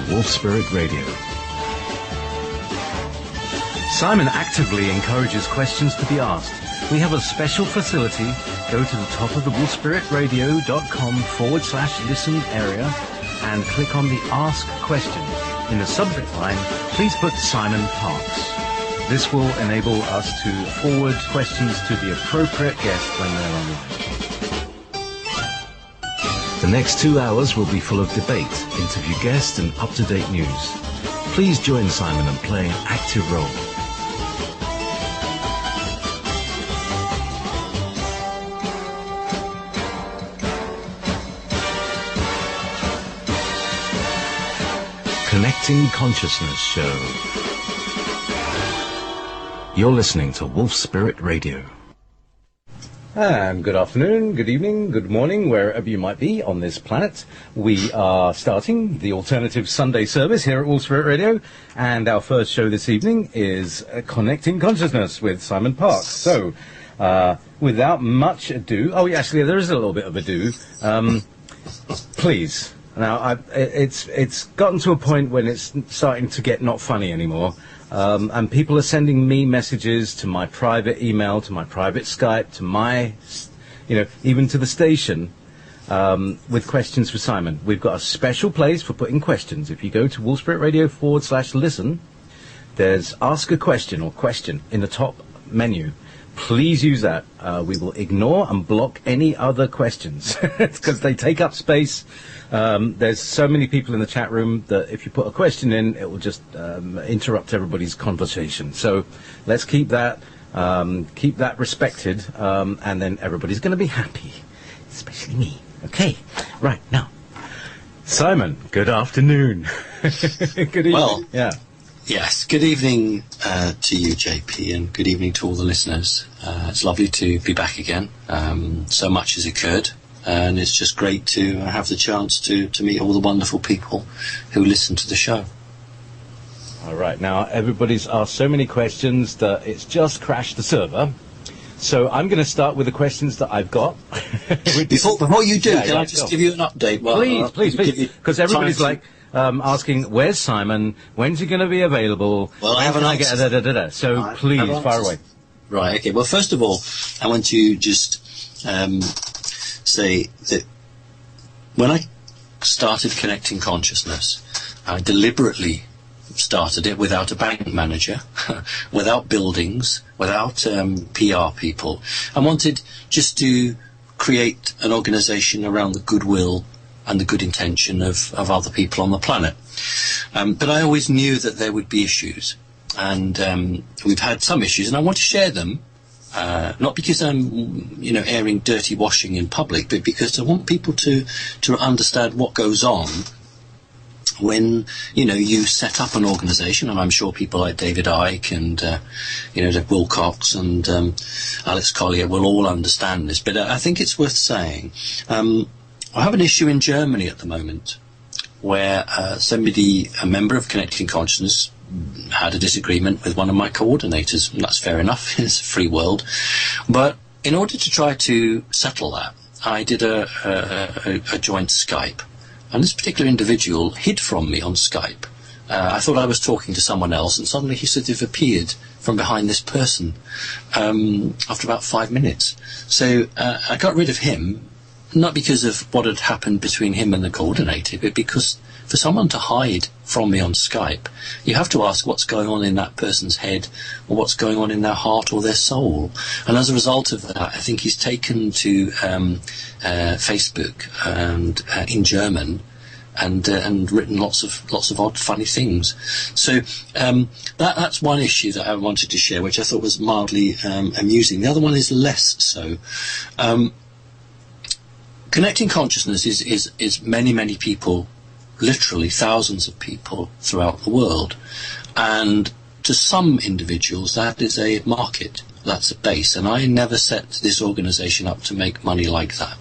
Wolf Spirit Radio. Simon actively encourages questions to be asked. We have a special facility. Go to the top of the wolfspiritradio.com/listen area and click on the Ask Question. In the subject line, please put Simon Parks. This will enable us to forward questions to the appropriate guest when they're online. The next 2 hours will be full of debate, interview guests and up-to-date news. Please join Simon and play an active role. Connecting Consciousness Show. You're listening to Wolf Spirit Radio. And good afternoon, good evening, good morning, wherever you might be on this planet. We are starting the alternative Sunday service here at Wolf Spirit Radio, and our first show this evening is Connecting Consciousness with Simon Parks. So, without much ado, actually there is a little bit of ado. Please. Now, it's gotten to a point when it's starting to get not funny anymore, and people are sending me messages to my private email, to my private Skype, to my, even to the station, with questions for Simon. We've got a special place for putting questions. If you go to wolfspiritradio.com/listen, there's Ask a Question or Question in the top menu. Please use that. We will ignore and block any other questions because they take up space. There's so many people in the chat room that if you put a question in, it will just interrupt everybody's conversation. So let's keep that respected, and then everybody's going to be happy, especially me. Okay, right now, Simon. Good afternoon. Good evening. Well, yeah. Yes, good evening to you, JP, and good evening to all the listeners. It's lovely to be back again. So much has occurred, and it's just great to have the chance to meet all the wonderful people who listen to the show. All right, now everybody's asked so many questions that it's just crashed the server. So I'm going to start with the questions that I've got. Before you do, can I just give you an update? Well, please, because everybody's asking, where's Simon? When's he going to be available? Well, I have an answer. So please, fire away. Right, okay. Well, first of all, I want to just say that when I started Connecting Consciousness, I deliberately started it without a bank manager, without buildings, without PR people. I wanted just to create an organisation around the goodwill and the good intention of other people on the planet. But I always knew that there would be issues. And we've had some issues, and I want to share them, not because I'm, airing dirty washing in public, but because I want people to understand what goes on when, you set up an organisation. And I'm sure people like David Icke and, Doug Wilcox and Alex Collier will all understand this. But I think it's worth saying. I have an issue in Germany at the moment where a member of Connecting Consciousness, had a disagreement with one of my coordinators, and that's fair enough. It's a free world. But in order to try to settle that, I did a joint Skype. And this particular individual hid from me on Skype. I thought I was talking to someone else, and suddenly he sort of appeared from behind this person after about 5 minutes. So I got rid of him, not because of what had happened between him and the coordinator, but because for someone to hide from me on Skype, you have to ask what's going on in that person's head, or what's going on in their heart or their soul. And as a result of that, I think he's taken to Facebook and in German and written lots of odd, funny things. So that's one issue that I wanted to share, which I thought was mildly amusing. The other one is less so. Connecting Consciousness is many people, literally thousands of people throughout the world, and to some individuals that is a market, that's a base, and I never set this organisation up to make money like that.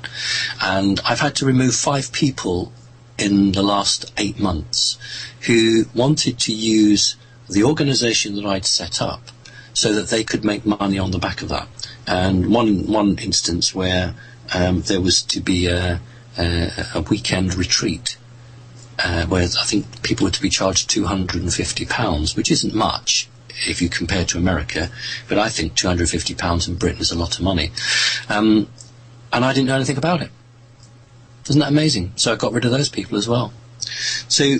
And I've had to remove 5 people in the last 8 months who wanted to use the organisation that I'd set up so that they could make money on the back of that. And one instance where there was to be a weekend retreat where I think people were to be charged £250, which isn't much if you compare to America, but I think £250 in Britain is a lot of money. And I didn't know anything about it. Isn't that amazing? So I got rid of those people as well. So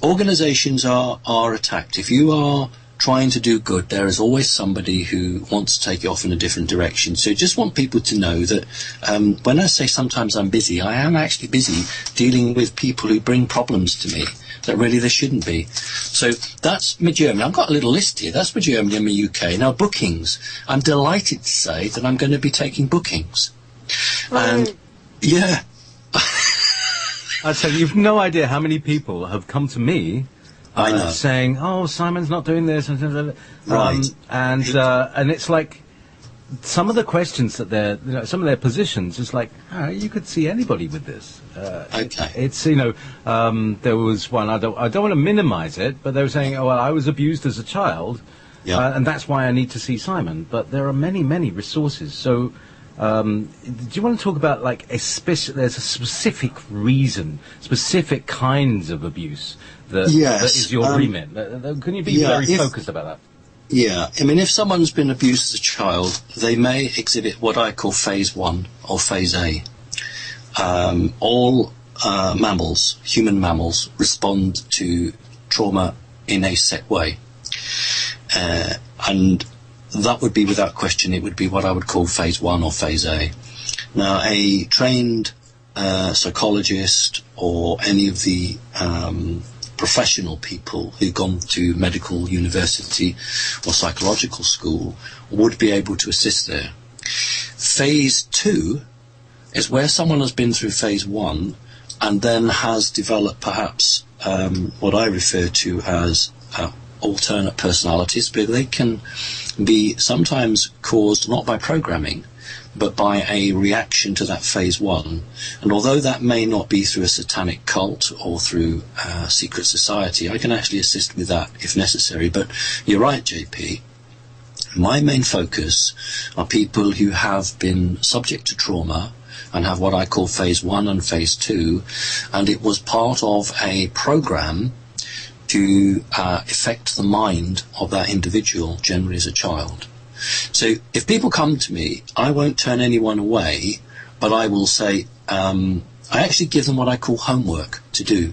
organisations are attacked. If you are trying to do good, there is always somebody who wants to take you off in a different direction. So just want people to know that when I say sometimes I'm busy, I am actually busy dealing with people who bring problems to me that really there shouldn't be. So that's my Germany. I've got a little list here. That's my Germany and my UK. Now, bookings. I'm delighted to say that I'm going to be taking bookings. And, yeah. I said, you've no idea how many people have come to me I know. saying, "Oh, Simon's not doing this," Right. And it's like some of the questions that some of their positions is like, you could see anybody with this. Okay. It's there was one, I don't want to minimise it, but they were saying, "Oh, well, I was abused as a child, and that's why I need to see Simon." But there are many resources. So. Do you want to talk about like there's a specific reason, specific kinds of abuse that is your remit? Can you be very focused about that? Yeah, I mean, if someone's been abused as a child, they may exhibit what I call phase 1 or phase A. All mammals, human mammals, respond to trauma in a set way. And that would be, without question, it would be what I would call phase 1 or phase A. Now, a trained psychologist or any of the professional people who've gone to medical university or psychological school would be able to assist there. Phase 2 is where someone has been through phase 1 and then has developed perhaps what I refer to as alternate personalities, but they can be sometimes caused not by programming but by a reaction to that phase 1. And although that may not be through a satanic cult or through a secret society, I can actually assist with that if necessary. But you're right, JP. My main focus are people who have been subject to trauma and have what I call phase 1 and phase 2, and it was part of a program to affect the mind of that individual, generally as a child. So if people come to me, I won't turn anyone away, but I will say, I actually give them what I call homework to do.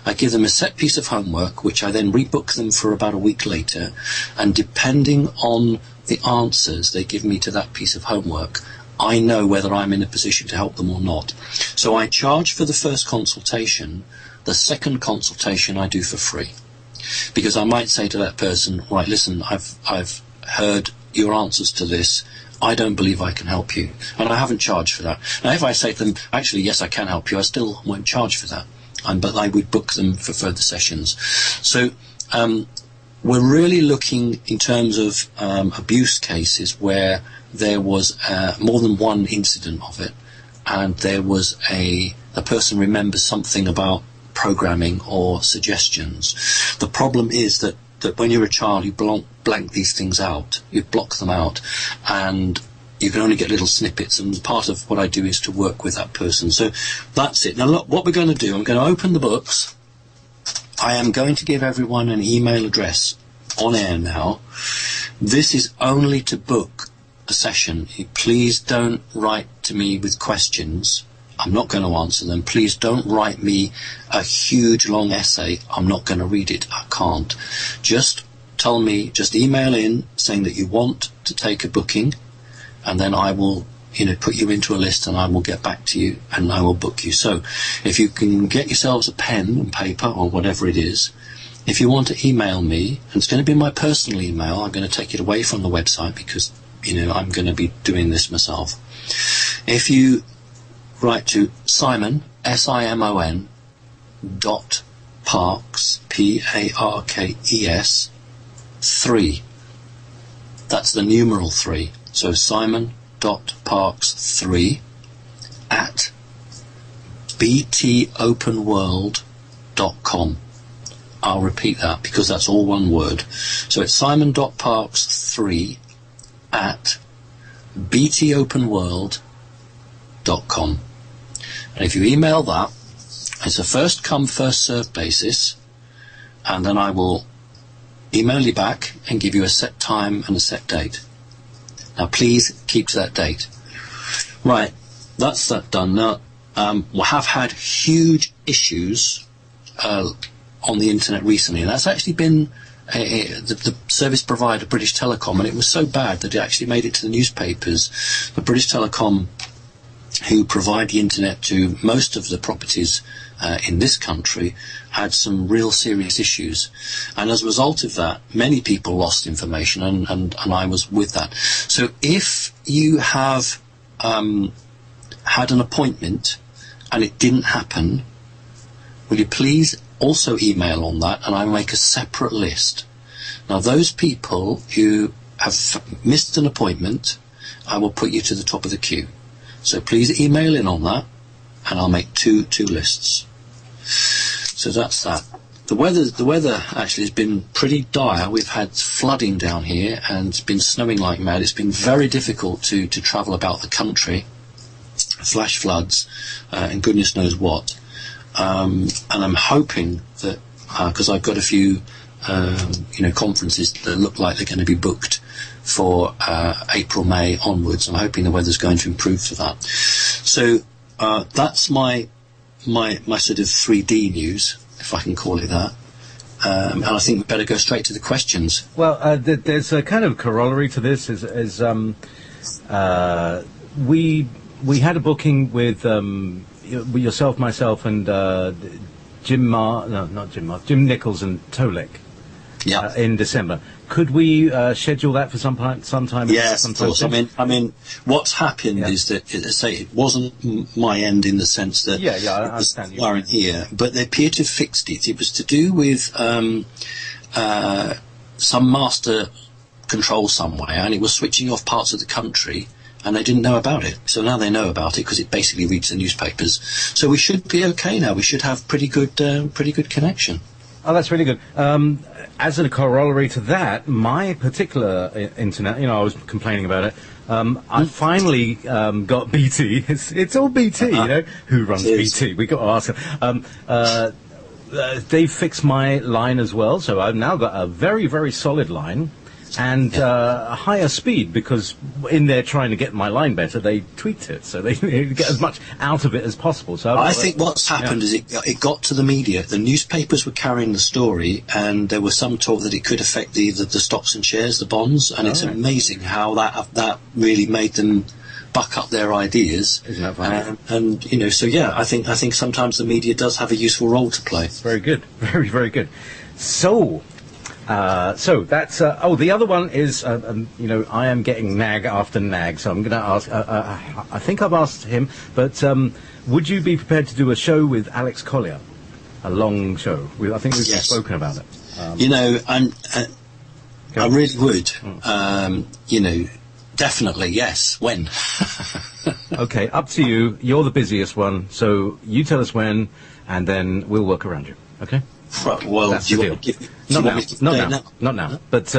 I give them a set piece of homework, which I then rebook them for about a week later, and depending on the answers they give me to that piece of homework, I know whether I'm in a position to help them or not. So I charge for the first consultation. The second consultation I do for free, because I might say to that person, right, listen, I've heard your answers to this. I don't believe I can help you, and I haven't charged for that. Now, if I say to them, actually, yes, I can help you, I still won't charge for that, but I would book them for further sessions. So we're really looking in terms of abuse cases where there was more than one incident of it, and there was the person remembers something about programming or suggestions. The problem is that when you're a child, you blank these things out, you block them out, and you can only get little snippets, and part of what I do is to work with that person. So that's it. Now look, what we're going to do, I'm going to open the books. I am going to give everyone an email address on air now. This is only to book a session. Please don't write to me with questions. I'm not going to answer them. Please don't write me a huge long essay. I'm not going to read it. I can't. Just tell me, just email in saying that you want to take a booking, and then I will, put you into a list, and I will get back to you and I will book you. So if you can get yourselves a pen and paper or whatever it is, if you want to email me, and it's going to be my personal email, I'm going to take it away from the website because, I'm going to be doing this myself. If you write to Simon, SIMON, .Parkes, PARKES, 3. That's the numeral 3. So Simon.Parkes 3 at btopenworld.com. I'll repeat that because that's all one word. So it's Simon.Parkes 3 at btopenworld.com. And if you email that It's a first come, first served basis, and then I will email you back and give you a set time and a set date. Now please keep to that date. Right, that's that done. Now, we have had huge issues on the internet recently, and that's actually been the service provider, British Telecom, and it was so bad that it actually made it to the newspapers. The British Telecom, who provide the internet to most of the properties in this country, had some real serious issues, and as a result of that, many people lost information, and I was with that. So if you have had an appointment and it didn't happen, will you please also email on that, and I make a separate list. Now those people who have missed an appointment, I will put you to the top of the queue. So please email in on that, and I'll make two lists. So that's that. The weather actually has been pretty dire. We've had flooding down here, and it's been snowing like mad. It's been very difficult to travel about the country. Flash floods, and goodness knows what. And I'm hoping that, because I've got a few, conferences that look like they're going to be booked for April, May onwards. I'm hoping the weather's going to improve for that. So that's my sort of 3D news, if I can call it that. And I think we better go straight to the questions. Well, there's a kind of corollary to this. We had a booking with yourself, myself, and Jim Nichols and Tolek. Yeah. In December. Could we schedule that for sometime? Yes, of course. I mean, what's happened is that, it wasn't my end in the sense that I understand you weren't here, but they appear to have fixed it. It was to do with some master control somewhere, and it was switching off parts of the country, and they didn't know about it. So now they know about it because it basically reads the newspapers. So we should be okay now. We should have pretty good connection. Oh, that's really good. As a corollary to that, my particular internet, I was complaining about it. I finally got BT. It's all BT, Who runs BT? We got to ask them. They fixed my line as well, so I've now got a very, very solid line and a higher speed, because in there trying to get my line better, they tweaked it so they get as much out of it as possible. So I think what's happened is it got to the media. The newspapers were carrying the story, and there was some talk that it could affect the stocks and shares, the bonds, and it's amazing how that really made them buck up their ideas. Isn't that funny? I think sometimes the media does have a useful role to play. Very good, very, very good. So that's the other one is I am getting nag after nag, so I'm going to ask. I think I've asked him, but would you be prepared to do a show with Alex Collier, a long show? I think we've spoken about it. I really would. Definitely yes. When? Okay, up to you. You're the busiest one, so you tell us when, and then we'll work around you. Okay. Well, that's the deal. Not now. But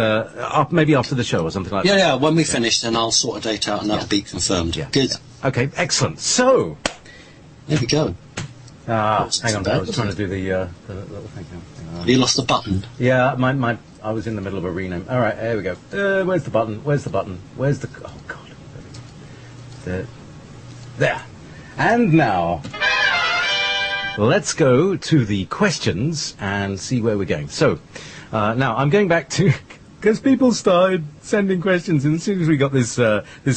maybe after the show or something like that. Yeah, when we finish, then I'll sort a date out and that'll be confirmed. Yeah. Good. Yeah. Okay, excellent. So, there we go. Hang on, I was trying to do the little thing. You lost the button? Yeah, I was in the middle of a rename. All right, there we go. Where's the button? Where's the button? Where's the... Oh, God. There. And now... Let's go to the questions and see where we're going. So, now I'm going back to, because people started sending questions, and as soon as we got this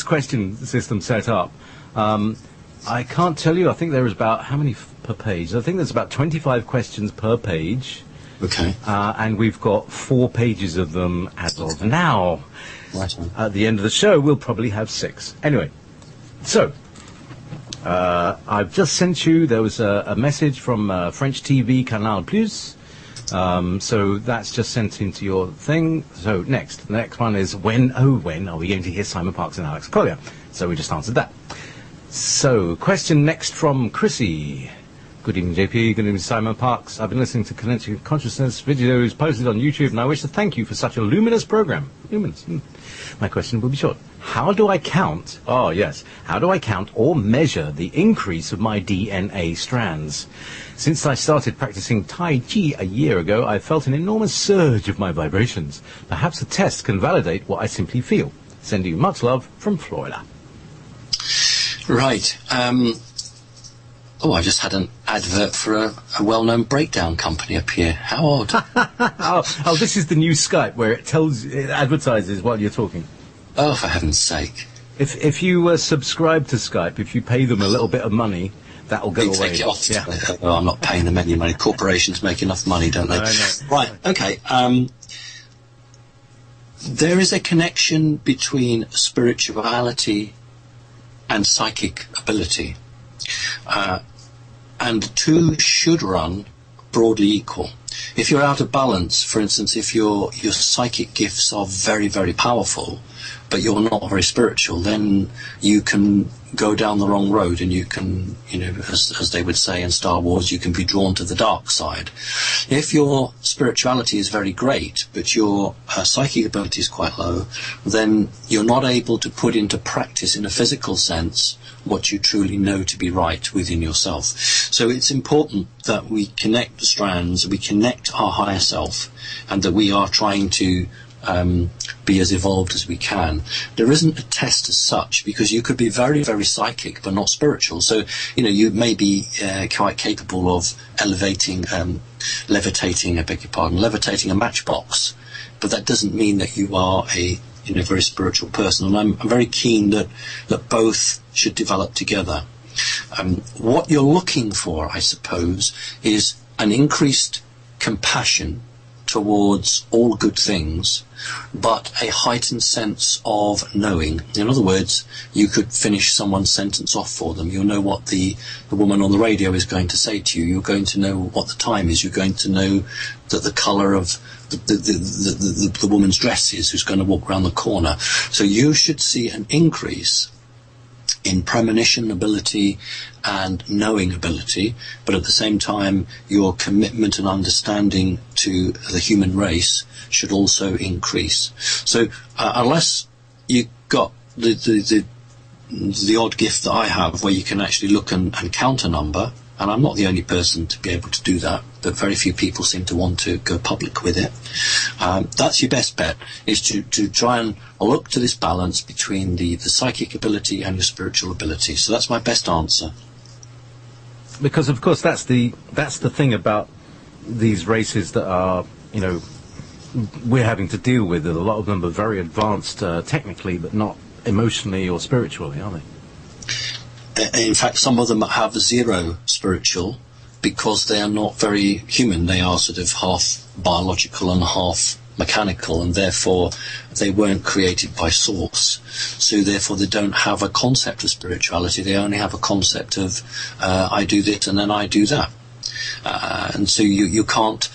question system set up, I can't tell you. I think there is about how many per page? I think there's about 25 questions per page. Okay. And we've got 4 pages of them as of now. Right on. At the end of the show, we'll probably have 6. Anyway, so. I've just sent you, there was a message from French TV Canal Plus, so that's just sent into your thing. So the next one is when are we going to hear Simon Parkes and Alex Collier? So we just answered that. So question next from Chrissy. Good evening, JP. Good evening, Simon Parks. I've been listening to Connecting Consciousness videos posted on YouTube, and I wish to thank you for such a luminous program. Luminous. My question will be short. How do I count, how do I count or measure the increase of my DNA strands? Since I started practicing Tai Chi a year ago, I felt an enormous surge of my vibrations. Perhaps a test can validate what I simply feel. Sending you much love from Florida. Right. I just had an advert for a well-known breakdown company appear. How odd. oh, this is the new Skype where it advertises while you're talking. Oh, for heaven's sake. If you subscribe to Skype, if you pay them a little bit of money, that'll go away. Take it off. Yeah. Oh, I'm not paying them any money. Corporations make enough money, don't they? No. Right, okay. There is a connection between spirituality and psychic ability. And the two should run broadly equal. If you're out of balance, for instance, if your psychic gifts are very, very powerful, but you're not very spiritual, then you can go down the wrong road, and you can, as they would say in Star Wars, you can be drawn to the dark side. If your spirituality is very great, but your psychic ability is quite low, then you're not able to put into practice in a physical sense what you truly know to be right within yourself. So it's important that we connect the strands, we connect our higher self, and that we are trying to be as evolved as we can. There isn't a test as such, because you could be very, very psychic but not spiritual. So, you may be quite capable of levitating a matchbox, but that doesn't mean that you are a very spiritual person. And I'm very keen that both should develop together. What you're looking for, I suppose, is an increased compassion towards all good things, but a heightened sense of knowing. In other words, you could finish someone's sentence off for them. You'll know what the woman on the radio is going to say to you. You're going to know what the time is. You're going to know that the colour of the woman's dress is, who's going to walk around the corner. So you should see an increase in premonition ability and knowing ability, but at the same time your commitment and understanding to the human race should also increase. So unless you got the odd gift that I have, where you can actually look and count a number, and I'm not the only person to be able to do that, but very few people seem to want to go public with it. That's your best bet, is to try and look to this balance between the psychic ability and your spiritual ability. So that's my best answer. Because of course that's the thing about these races that are, we're having to deal with. A lot of them are very advanced technically, but not emotionally or spiritually, are they? In fact, some of them have zero spiritual, because they are not very human. They are sort of half biological and half mechanical, and therefore they weren't created by source. So therefore they don't have a concept of spirituality. They only have a concept of I do this and then I do that. And so you cannot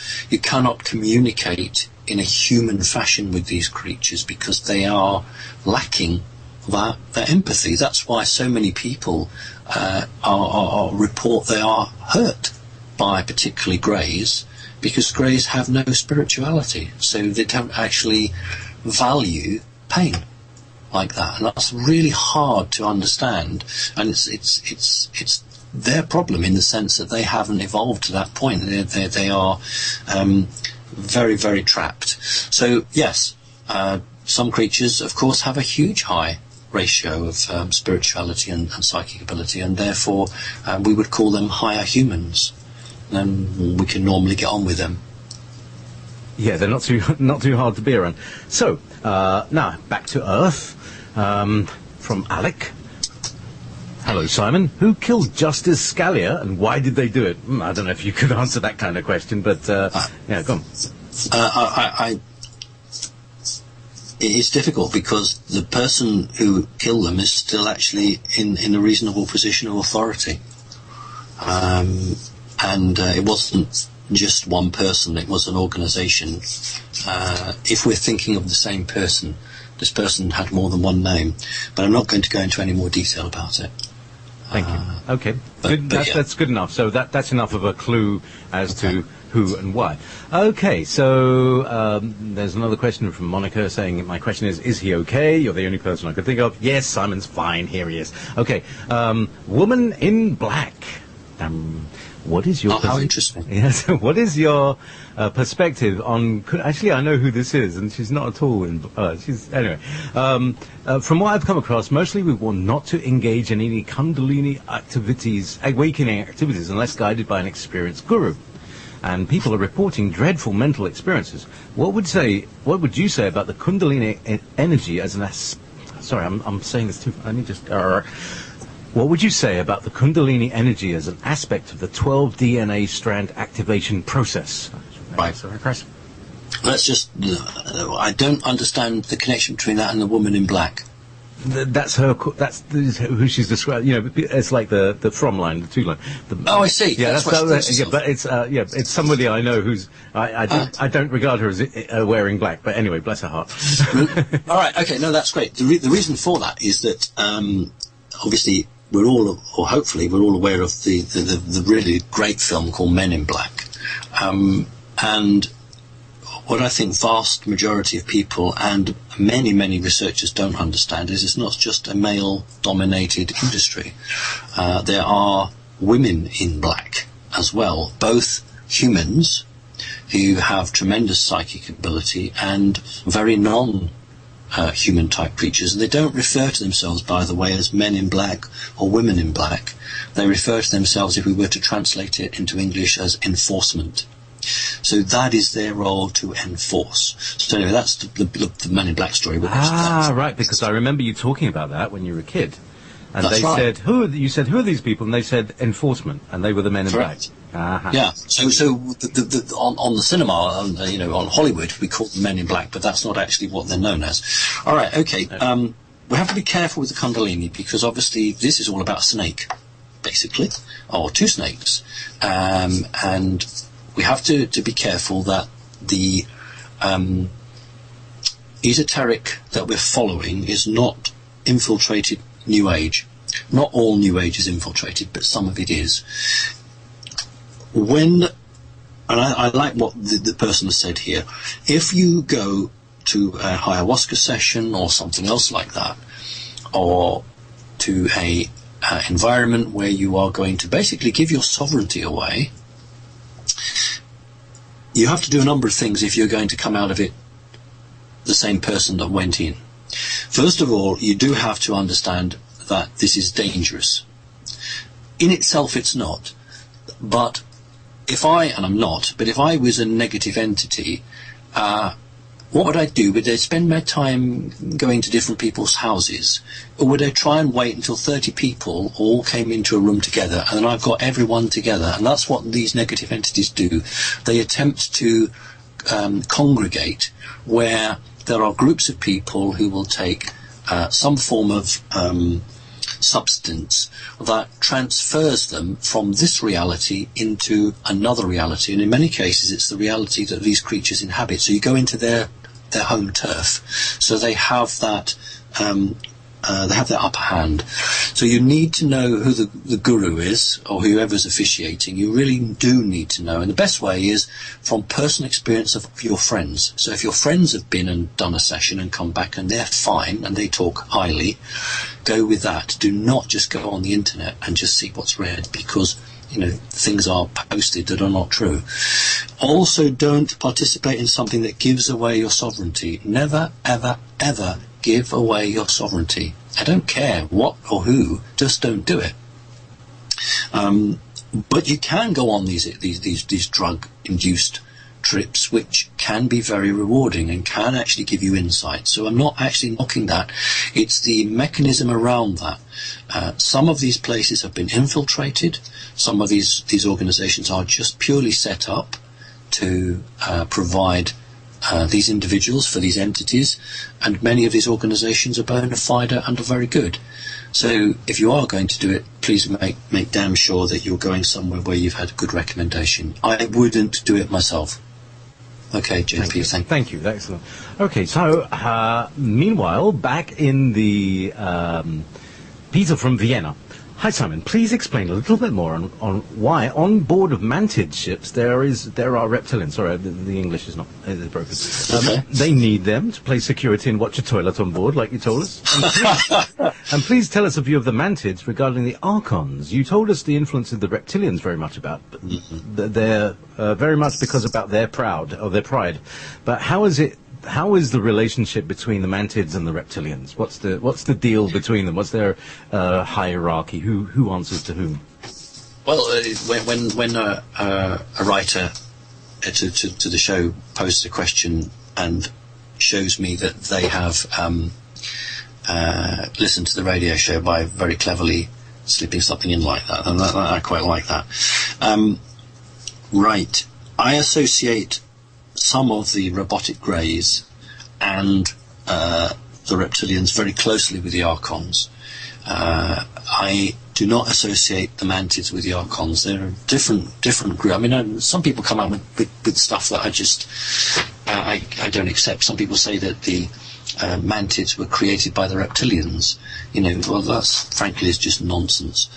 communicate in a human fashion with these creatures, because they are lacking their empathy. That's why so many people report they are hurt by particularly greys, because greys have no spirituality, so they don't actually value pain like that, and that's really hard to understand. And it's their problem, in the sense that they haven't evolved to that point. They are very, very trapped. So yes, some creatures of course have a huge high ratio of spirituality and psychic ability, and therefore we would call them higher humans, and we can normally get on with them. Yeah, they're not too hard to be around. So now back to Earth, from Alec. Hello, Simon. Who killed Justice Scalia, and why did they do it? I don't know if you could answer that kind of question, but yeah, go on. It's difficult, because the person who killed them is still actually in a reasonable position of authority. And it wasn't just one person, it was an organisation. If we're thinking of the same person, this person had more than one name, but I'm not going to go into any more detail about it. Thank you. Okay. good. But yeah. That's good enough. So that's enough of a clue as to who and why. Okay, so there's another question from Monica saying, my question is he okay? You're the only person I could think of. Yes, Simon's fine. Here he is. Okay, Woman in Black. What is your... how interesting. Yes, what is your perspective on... Actually, I know who this is, and she's not at all in... anyway, from what I've come across, mostly we want not to engage in any Kundalini activities, awakening activities, unless guided by an experienced guru. And people are reporting dreadful mental experiences. What would you say about the Kundalini energy as an... Sorry, I'm saying this too... Let me just... What would you say about the Kundalini energy as an aspect of the 12 DNA strand activation process? Right. Let's just... I don't understand the connection between that and the Woman in Black. That's her. That's who she's described. You know, it's like the from line, the two line. I see. Yeah, but it's somebody I know who's. I don't regard her as wearing black, but anyway, bless her heart. All right. Okay. No, that's great. The reason for that is that obviously we're all, or hopefully we're all aware of the really great film called Men in Black, and what I think vast majority of people and many researchers don't understand is it's not just a male-dominated industry. There are women in black as well, both humans who have tremendous psychic ability and very non-human type creatures. And they don't refer to themselves, by the way, as men in black or women in black. They refer to themselves, if we were to translate it into English, as enforcement. So that is their role, to enforce. So anyway, that's the Men in Black story. Right, because I remember you talking about that when you were a kid. And that's they right. said, you said, who are these people? And they said, enforcement. And they were the Men in Correct. Black. Uh-huh. Yeah, so on the cinema, on Hollywood, we call them Men in Black, but that's not actually what they're known as. All right, okay. We have to be careful with the Kundalini, because obviously this is all about a snake, basically, or two snakes. And we have to be careful that the esoteric that we're following is not infiltrated New Age. Not all New Age is infiltrated, but some of it is. And I like what the person has said here, if you go to a ayahuasca session or something else like that, or to a environment where you are going to basically give your sovereignty away, you have to do a number of things if you're going to come out of it the same person that went in. First of all, you do have to understand that this is dangerous. In itself, it's not. But if I was a negative entity, what would I do? Would I spend my time going to different people's houses? Or would I try and wait until 30 people all came into a room together, and then I've got everyone together? And that's what these negative entities do. They attempt to congregate where there are groups of people who will take some form of substance that transfers them from this reality into another reality, and in many cases it's the reality that these creatures inhabit. So you go into their home turf, so they have that upper hand. So you need to know who the guru is, or whoever's officiating. You really do need to know, and the best way is from personal experience of your friends. So if your friends have been and done a session and come back and they're fine and they talk highly, go with that. Do not just go on the internet and just see what's read, because things are posted that are not true. Also, don't participate in something that gives away your sovereignty. Never, ever, ever give away your sovereignty. I don't care what or who, just don't do it. But you can go on these drug-induced trips, which can be very rewarding and can actually give you insight. So I'm not actually knocking that. It's the mechanism around that. Some of these places have been infiltrated. Some of these organizations are just purely set up to provide these individuals for these entities, and many of these organizations are bona fide and are very good. So if you are going to do it, please make damn sure that you're going somewhere where you've had a good recommendation. I wouldn't do it myself. Okay, JP, thank you. Excellent. Okay, so meanwhile, back in the Peter from Vienna. Hi Simon, please explain a little bit more on why on board of Mantid ships there are reptilians. Sorry, the English is not broken. Okay. They need them to play security and watch a toilet on board, like you told us. And please tell us a view of the Mantids regarding the Archons. You told us the influence of the reptilians very much about, but they're very much because about their pride. But how is the relationship between the Mantids and the reptilians? What's the deal between them? What's their hierarchy? Who answers to whom? Well, when a writer to the show posts a question and shows me that they have listened to the radio show by very cleverly slipping something in like that, and I quite like that. Right, I associate some of the robotic greys and the reptilians very closely with the Archons. I do not associate the Mantids with the Archons. They're a different group. I mean, some people come out with stuff that I just I don't accept. Some people say that the Mantids were created by the reptilians. Well, that's frankly is just nonsense.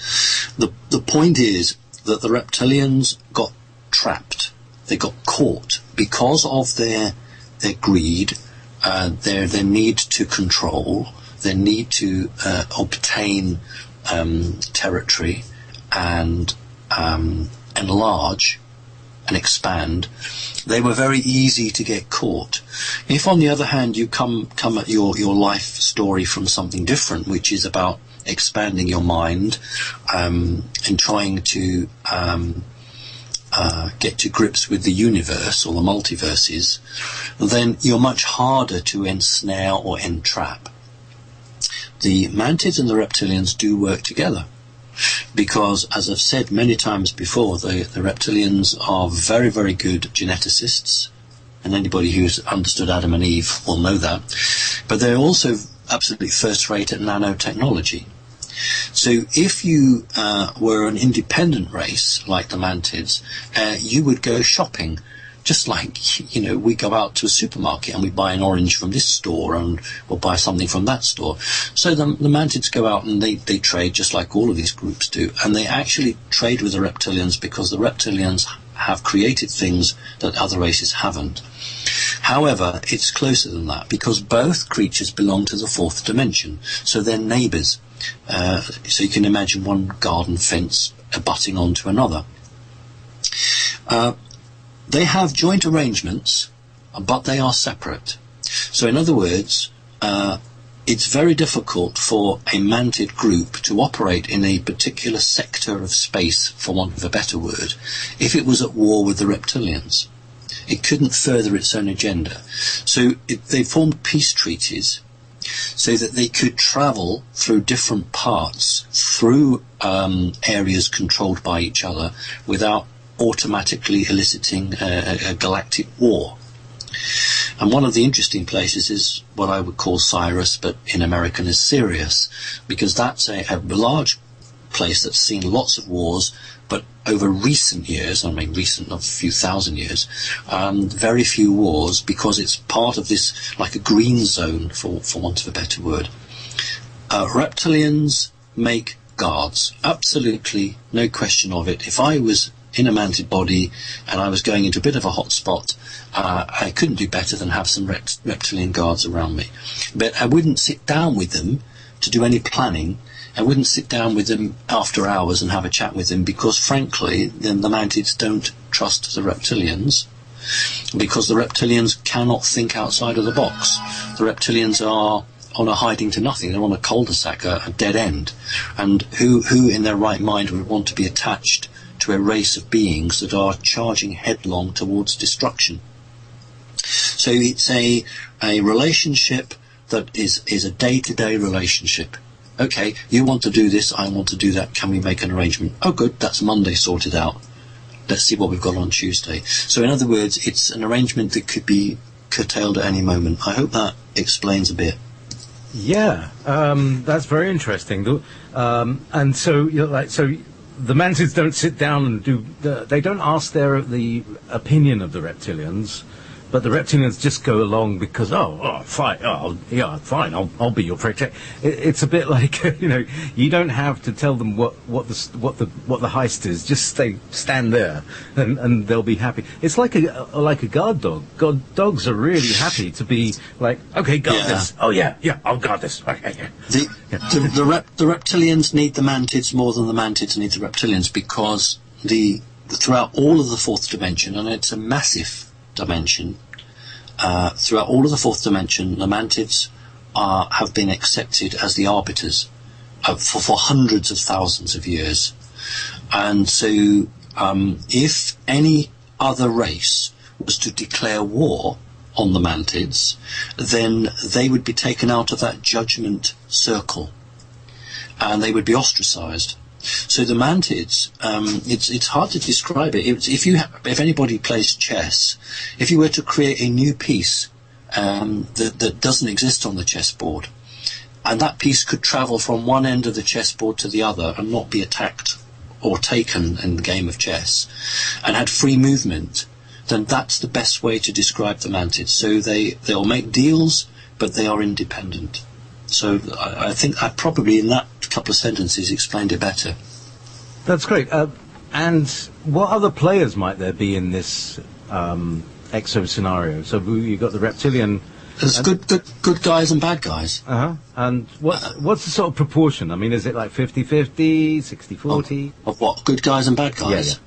The point is that the reptilians got trapped. They got caught because of their greed, their need to control, their need to obtain territory and enlarge and expand. They were very easy to get caught. If, on the other hand, you come at your life story from something different, which is about expanding your mind and trying to get to grips with the universe or the multiverses, then you're much harder to ensnare or entrap. The Mantids and the reptilians do work together because, as I've said many times before, the reptilians are very, very good geneticists, and anybody who's understood Adam and Eve will know that, but they're also absolutely first-rate at nanotechnology. So if you were an independent race like the Mantids, you would go shopping, just like, we go out to a supermarket and we buy an orange from this store and we'll buy something from that store. So the Mantids go out and they trade just like all of these groups do, and they actually trade with the reptilians because the reptilians have created things that other races haven't. However, it's closer than that because both creatures belong to the fourth dimension, so they're neighbours. So you can imagine one garden fence abutting onto another. They have joint arrangements, but they are separate. So in other words, it's very difficult for a Mantid group to operate in a particular sector of space, for want of a better word, if it was at war with the reptilians. It couldn't further its own agenda. So they formed peace treaties so that they could travel through different parts, through areas controlled by each other, without automatically eliciting a galactic war. And one of the interesting places is what I would call Cyrus, but in American is Sirius, because that's a large place that's seen lots of wars, but over recent years, I mean recent of a few thousand years, very few wars, because it's part of this, like a green zone, for want of a better word. Reptilians make guards, absolutely no question of it. If I was in a Mantid body and I was going into a bit of a hot spot, I couldn't do better than have some reptilian guards around me. But I wouldn't sit down with them to do any planning. I wouldn't sit down with them after hours and have a chat with them because, frankly, then the Mantids don't trust the reptilians, because the reptilians cannot think outside of the box. The reptilians are on a hiding to nothing. They're on a cul-de-sac, a dead end. And who in their right mind would want to be attached to a race of beings that are charging headlong towards destruction? So it's a relationship that is a day-to-day relationship. Okay, you want to do this, I want to do that, can we make an arrangement? Oh good, that's Monday sorted out. Let's see what we've got on Tuesday. So in other words, it's an arrangement that could be curtailed at any moment. I hope that explains a bit. Yeah, that's very interesting. And so the Mantids don't sit down and they don't ask the opinion of the reptilians. But the reptilians just go along because fine, yeah, fine, I'll be your protector. It's a bit like you don't have to tell them what the heist is. Just stand there, and they'll be happy. It's like a guard dog. Dogs are really happy to be like, okay, guard this. Oh yeah, I'll guard this. Okay, yeah. The reptilians need the mantids more than the mantids need the reptilians, because throughout all of the fourth dimension, and it's a massive dimension, throughout all of the fourth dimension, the mantids have been accepted as the arbiters for hundreds of thousands of years. And so if any other race was to declare war on the mantids, then they would be taken out of that judgment circle and they would be ostracized. So the mantids, it's hard to describe it. If anybody plays chess, if you were to create a new piece that doesn't exist on the chessboard, and that piece could travel from one end of the chessboard to the other and not be attacked or taken in the game of chess, and had free movement, then that's the best way to describe the mantids. So they'll make deals, but they are independent. So I think I probably, in that couple of sentences, explained it better. That's great. And what other players might there be in this exo scenario? So you've got the reptilian. There's good guys and bad guys. And what's the sort of proportion? I mean, is it like 50-50, 60-40? Of what? Good guys and bad guys? Yeah.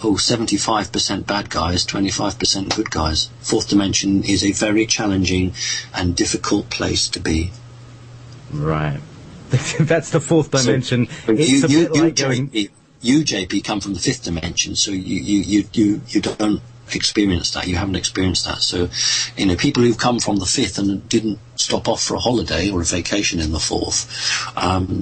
Oh, 75% bad guys, 25% good guys. Fourth dimension is a very challenging and difficult place to be. Right. That's the fourth dimension. So you, JP, come from the fifth dimension, so you don't experience that. You haven't experienced that. So, people who've come from the fifth and didn't stop off for a holiday or a vacation in the fourth,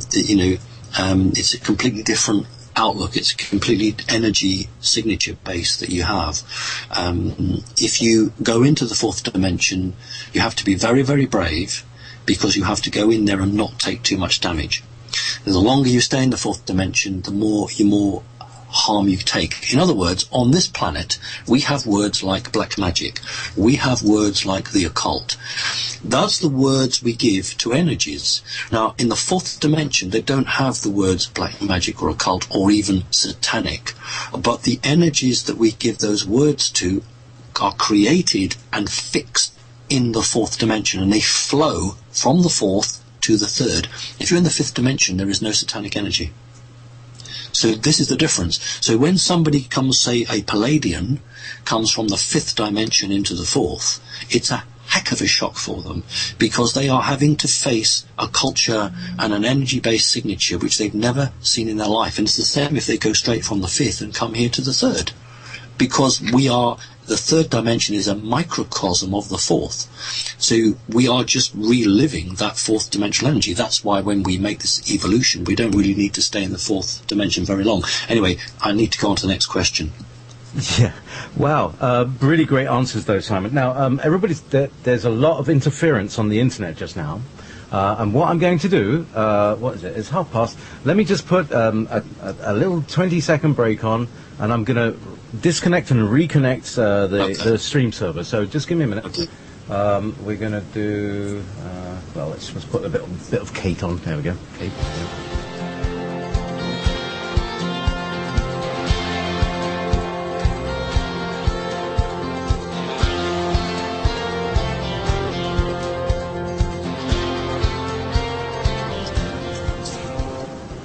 it's a completely different outlook. It's a completely energy signature base that you have. If you go into the fourth dimension, you have to be very, very brave, because you have to go in there and not take too much damage. And the longer you stay in the fourth dimension, the more harm you take. In other words, on this planet, we have words like black magic. We have words like the occult. That's the words we give to energies. Now, in the fourth dimension, they don't have the words black magic or occult or even satanic. But the energies that we give those words to are created and fixed in the fourth dimension, and they flow from the fourth to the third. If you're in the fifth dimension, there is no satanic energy. So this is the difference. So when somebody comes, say a Palladian comes from the fifth dimension into the fourth, it's a heck of a shock for them, because they are having to face a culture and an energy-based signature which they've never seen in their life. And it's the same if they go straight from the fifth and come here to the third, because the third dimension is a microcosm of the fourth. So we are just reliving that fourth dimensional energy. That's why when we make this evolution, we don't really need to stay in the fourth dimension very long. Anyway, I need to go on to the next question. Yeah. Wow. Really great answers, though, Simon. Now, there's a lot of interference on the internet just now. And what I'm going to do, what is it? It's past. Let me just put a little 20-second break on, and I'm going to disconnect and reconnect the stream server. So just give me a minute. Okay. We're going to do, let's put a bit of Kate on. There we go. Kate. Yeah.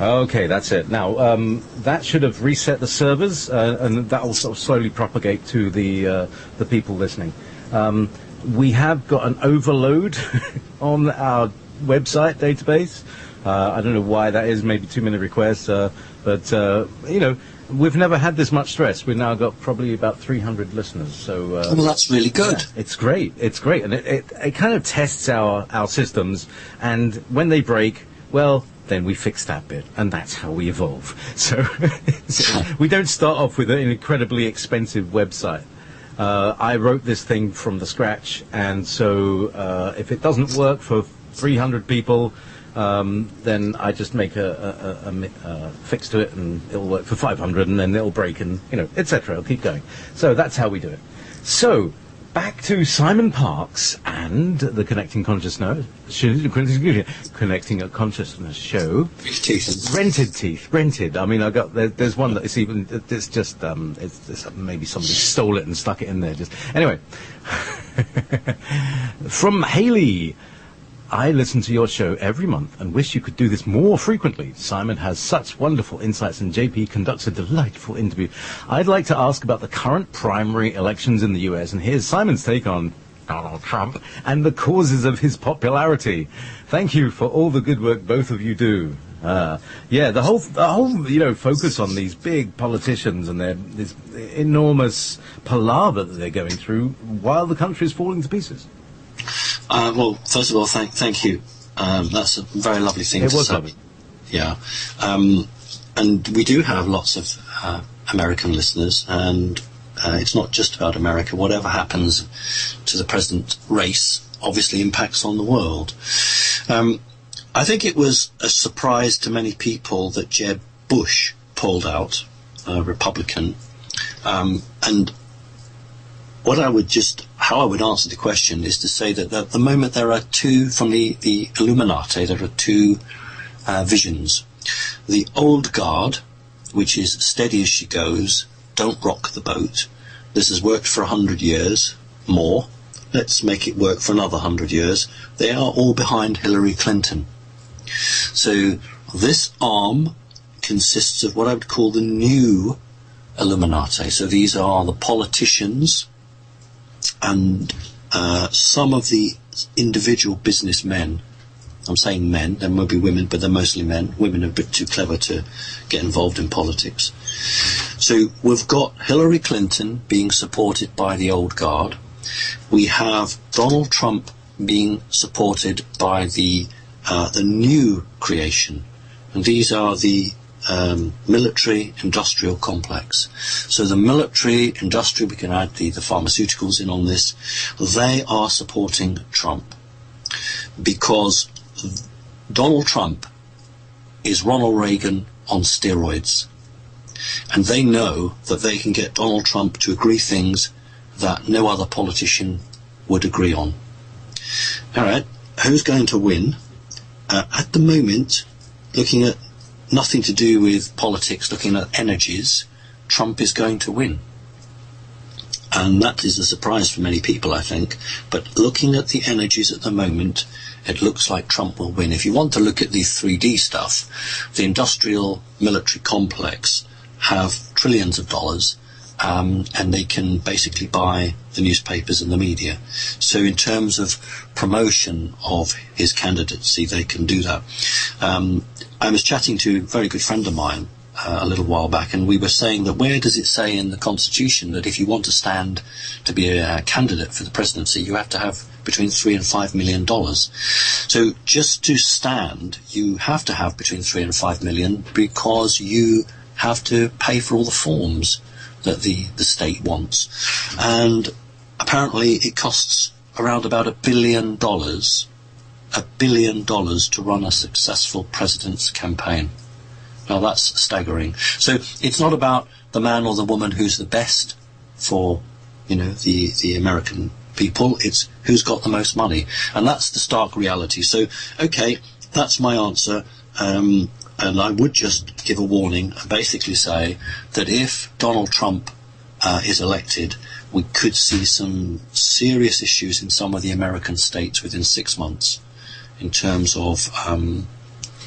Okay, that's it. Now, that should have reset the servers, and that will sort of slowly propagate to the people listening. We have got an overload on our website database. I don't know why that is, maybe too many requests, but we've never had this much stress. We've now got probably about 300 listeners. So well, that's really good. Yeah, it's great, and it kind of tests our systems, and when they break, well, then we fix that bit, and that's how we evolve. So we don't start off with an incredibly expensive website. I wrote this thing from the scratch, and so if it doesn't work for 300 people, then I just make a fix to it, and it'll work for 500, and then it'll break, and etc. It'll keep going. So that's how we do it. So back to Simon Parkes and the Connecting Consciousness show. Rented. I mean, there's one that it's even, it's just, it's maybe somebody stole it and stuck it in there. Anyway, from Haley. I listen to your show every month and wish you could do this more frequently. Simon has such wonderful insights and JP conducts a delightful interview. I'd like to ask about the current primary elections in the US, and here's Simon's take on Donald Trump and the causes of his popularity. Thank you for all the good work both of you do. The whole focus on these big politicians and this enormous palaver that they're going through while the country is falling to pieces. Well, first of all, thank you. That's a very lovely thing to say. It was lovely. Yeah. And we do have lots of American listeners, and it's not just about America. Whatever happens to the present race obviously impacts on the world. I think it was a surprise to many people that Jeb Bush pulled out, a Republican, and how I would answer the question is to say that at the moment there are two, from the Illuminati, there are two visions. The old guard, which is steady as she goes, don't rock the boat. This has worked for 100 years, more. Let's make it work for another 100 years. They are all behind Hillary Clinton. So this arm consists of what I would call the new Illuminati. So these are the politicians and some of the individual businessmen. I'm saying men, there may be women, but they're mostly men. Women are a bit too clever to get involved in politics. So we've got Hillary Clinton being supported by the old guard. We have Donald Trump being supported by the new creation. And these are the military-industrial complex. So the military-industrial, we can add the pharmaceuticals in on this, they are supporting Trump because Donald Trump is Ronald Reagan on steroids. And they know that they can get Donald Trump to agree things that no other politician would agree on. All right, who's going to win? At the moment, looking at nothing to do with politics, looking at energies, Trump is going to win. And that is a surprise for many people, I think. But looking at the energies at the moment, it looks like Trump will win. If you want to look at the 3D stuff, the industrial military complex have trillions of dollars, and they can basically buy the newspapers and the media. So in terms of promotion of his candidacy, they can do that. I was chatting to a very good friend of mine a little while back, and we were saying that where does it say in the Constitution that if you want to stand to be a candidate for the presidency, you have to have between $3 and $5 million. So just to stand, you have to have between $3 and $5 million because you have to pay for all the forms that the state wants. And apparently it costs around about $1 billion to run a successful president's campaign. Now that's staggering. So it's not about the man or the woman who's the best for, the American people. It's who's got the most money. And that's the stark reality. So, okay, that's my answer. And I would just give a warning and basically say that if Donald Trump is elected, we could see some serious issues in some of the American states within 6 months in terms of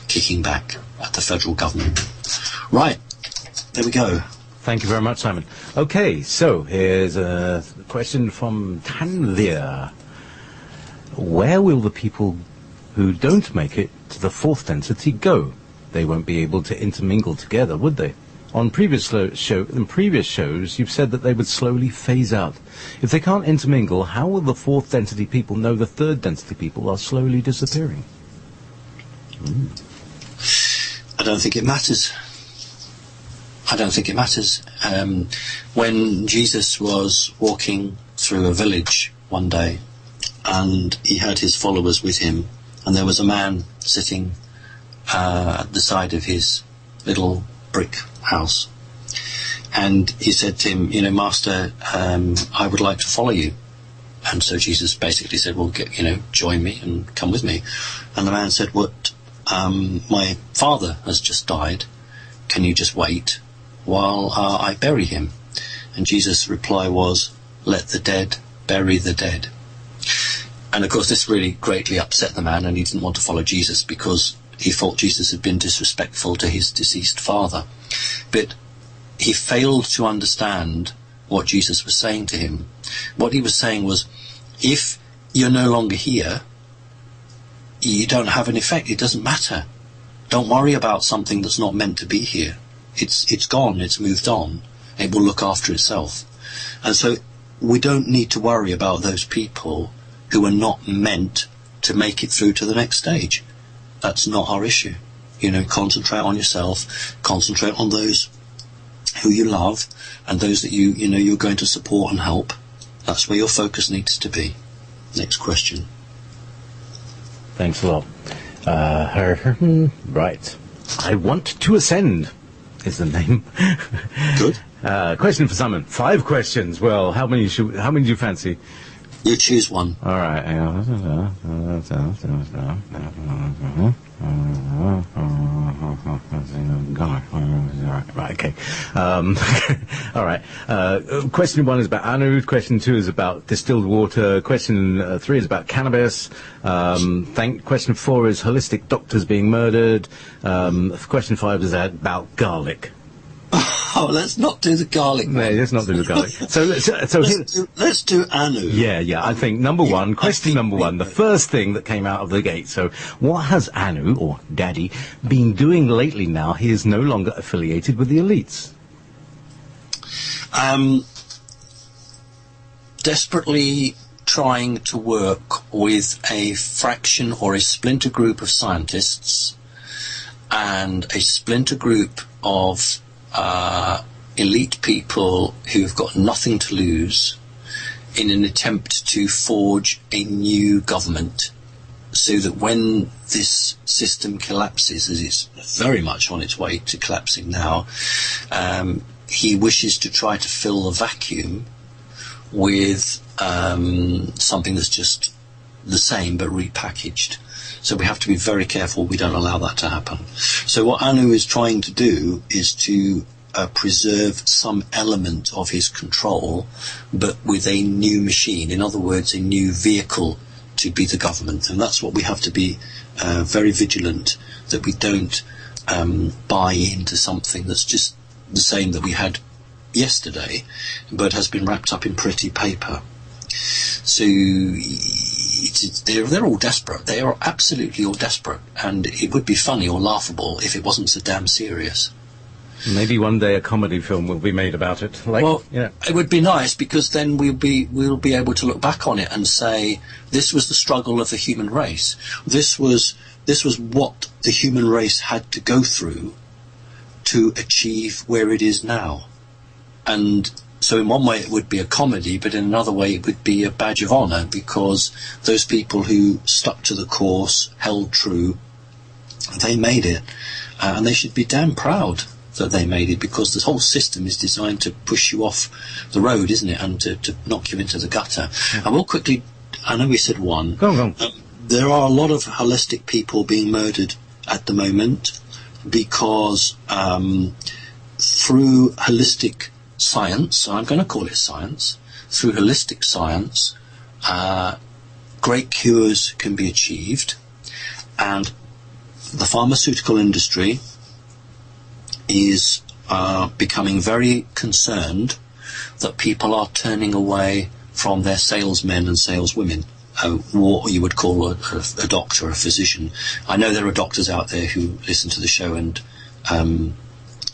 kicking back at the federal government. Right, there we go. Thank you very much, Simon. Okay, so here's a question from Tanvir. Where will the people who don't make it to the fourth density go? They won't be able to intermingle together, would they? On previous shows, you've said that they would slowly phase out. If they can't intermingle, how will the fourth density people know the third density people are slowly disappearing? I don't think it matters. When Jesus was walking through a village one day, and he had his followers with him, and there was a man sitting at the side of his little brick house, and he said to him, Master, I would like to follow you. And so Jesus basically said, well, join me and come with me. And the man said, my father has just died. Can you just wait while I bury him? And Jesus' reply was, let the dead bury the dead. And of course this really greatly upset the man, and he didn't want to follow Jesus because he thought Jesus had been disrespectful to his deceased father. But he failed to understand what Jesus was saying to him. What he was saying was, if you're no longer here, you don't have an effect. It doesn't matter. Don't worry about something that's not meant to be here. It's gone. It's moved on. It will look after itself. And so we don't need to worry about those people who are not meant to make it through to the next stage. That's not our issue. Concentrate on yourself. Concentrate on those who you love and those that you're going to support and help. That's where your focus needs to be. Next question. Thanks a lot. Right. I Want to Ascend is the name. Good. Question for Simon. 5 questions. Well, how many do you fancy? You choose one. All right. Right. Okay. All right. Question 1 is about Anu. Question 2 is about distilled water. Question 3 is about cannabis. Question 4 is holistic doctors being murdered. Question 5 is about garlic. Oh, let's not do the garlic. No, let's not do the garlic. Let's do Anu. Yeah. I think question number one, the first thing that came out of the gate. So, what has Anu, or Daddy, been doing lately now he is no longer affiliated with the elites? Desperately trying to work with a fraction or a splinter group of scientists and a splinter group of elite people who've got nothing to lose in an attempt to forge a new government, so that when this system collapses, as it's very much on its way to collapsing now, he wishes to try to fill the vacuum with something that's just the same but repackaged. So we have to be very careful we don't allow that to happen. So what Anu is trying to do is to preserve some element of his control, but with a new machine. In other words, a new vehicle to be the government. And that's what we have to be very vigilant, that we don't buy into something that's just the same that we had yesterday, but has been wrapped up in pretty paper. So they're all desperate. They are absolutely all desperate, and it would be funny or laughable if it wasn't so damn serious. Maybe one day a comedy film will be made about it. It would be nice, because then we'll be able to look back on it and say, this was the struggle of the human race. This was what the human race had to go through to achieve where it is now. And so in one way it would be a comedy, but in another way it would be a badge of honour, because those people who stuck to the course, held true, they made it. And they should be damn proud that they made it, because this whole system is designed to push you off the road, isn't it, and to knock you into the gutter. And we'll quickly, I know we said 1. Go on. There are a lot of holistic people being murdered at the moment, because through holistic science, so I'm going to call it science, through holistic science, great cures can be achieved, and the pharmaceutical industry is becoming very concerned that people are turning away from their salesmen and saleswomen, what you would call a doctor, a physician. I know there are doctors out there who listen to the show and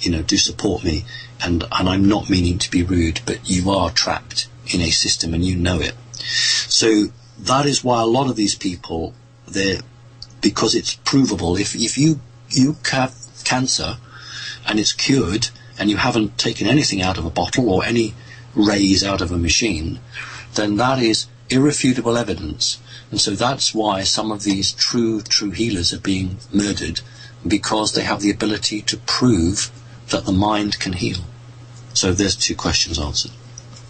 do support me, and I'm not meaning to be rude, but you are trapped in a system and you know it. So that is why a lot of these people, because it's provable, if you have cancer and it's cured and you haven't taken anything out of a bottle or any rays out of a machine, then that is irrefutable evidence. And so that's why some of these true healers are being murdered, because they have the ability to prove that the mind can heal. So there's 2 questions answered.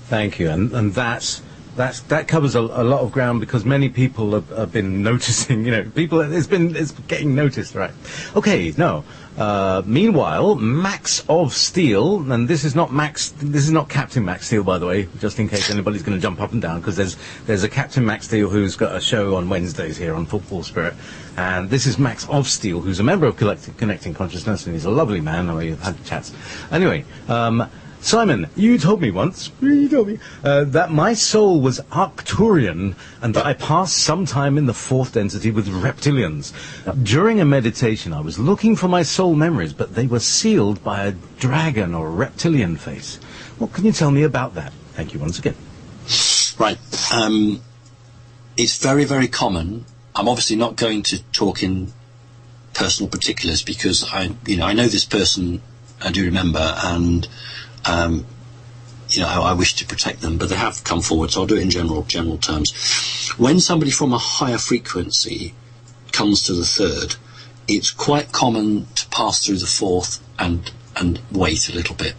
Thank you. And that's That covers a lot of ground, because many people have been noticing. It's getting noticed, right? Okay, no. Meanwhile, Max of Steel, and this is not Captain Max Steel, by the way, just in case anybody's going to jump up and down, because there's a Captain Max Steel who's got a show on Wednesdays here on Football Spirit, and this is Max of Steel, who's a member of Connecting Consciousness, and he's a lovely man. We've had chats. Anyway, Simon, you told me once, that my soul was Arcturian, and that I passed some time in the fourth density with reptilians. During a meditation, I was looking for my soul memories, but they were sealed by a dragon or reptilian face. What can you tell me about that? Thank you once again. Right. It's very, very common. I'm obviously not going to talk in personal particulars, because I know this person, I do remember, and I wish to protect them, but they have come forward, so I'll do it in general terms. When somebody from a higher frequency comes to the third, it's quite common to pass through the fourth and wait a little bit,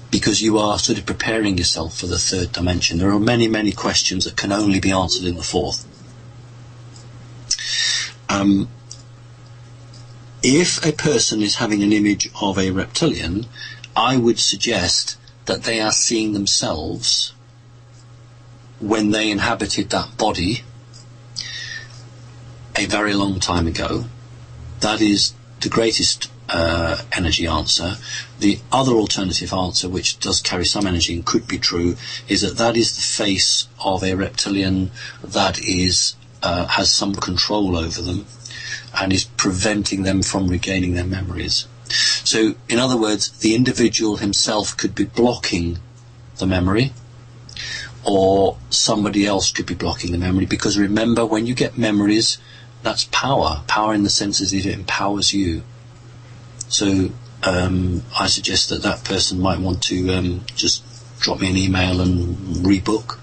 because you are sort of preparing yourself for the third dimension. There are many, many questions that can only be answered in the fourth. If a person is having an image of a reptilian, I would suggest that they are seeing themselves when they inhabited that body a very long time ago. That is the greatest energy answer. The other alternative answer, which does carry some energy and could be true, is that is the face of a reptilian that is has some control over them and is preventing them from regaining their memories. So, in other words, the individual himself could be blocking the memory, or somebody else could be blocking the memory, because remember, when you get memories, that's power in the sense that it empowers you. So I suggest that person might want to just drop me an email and rebook.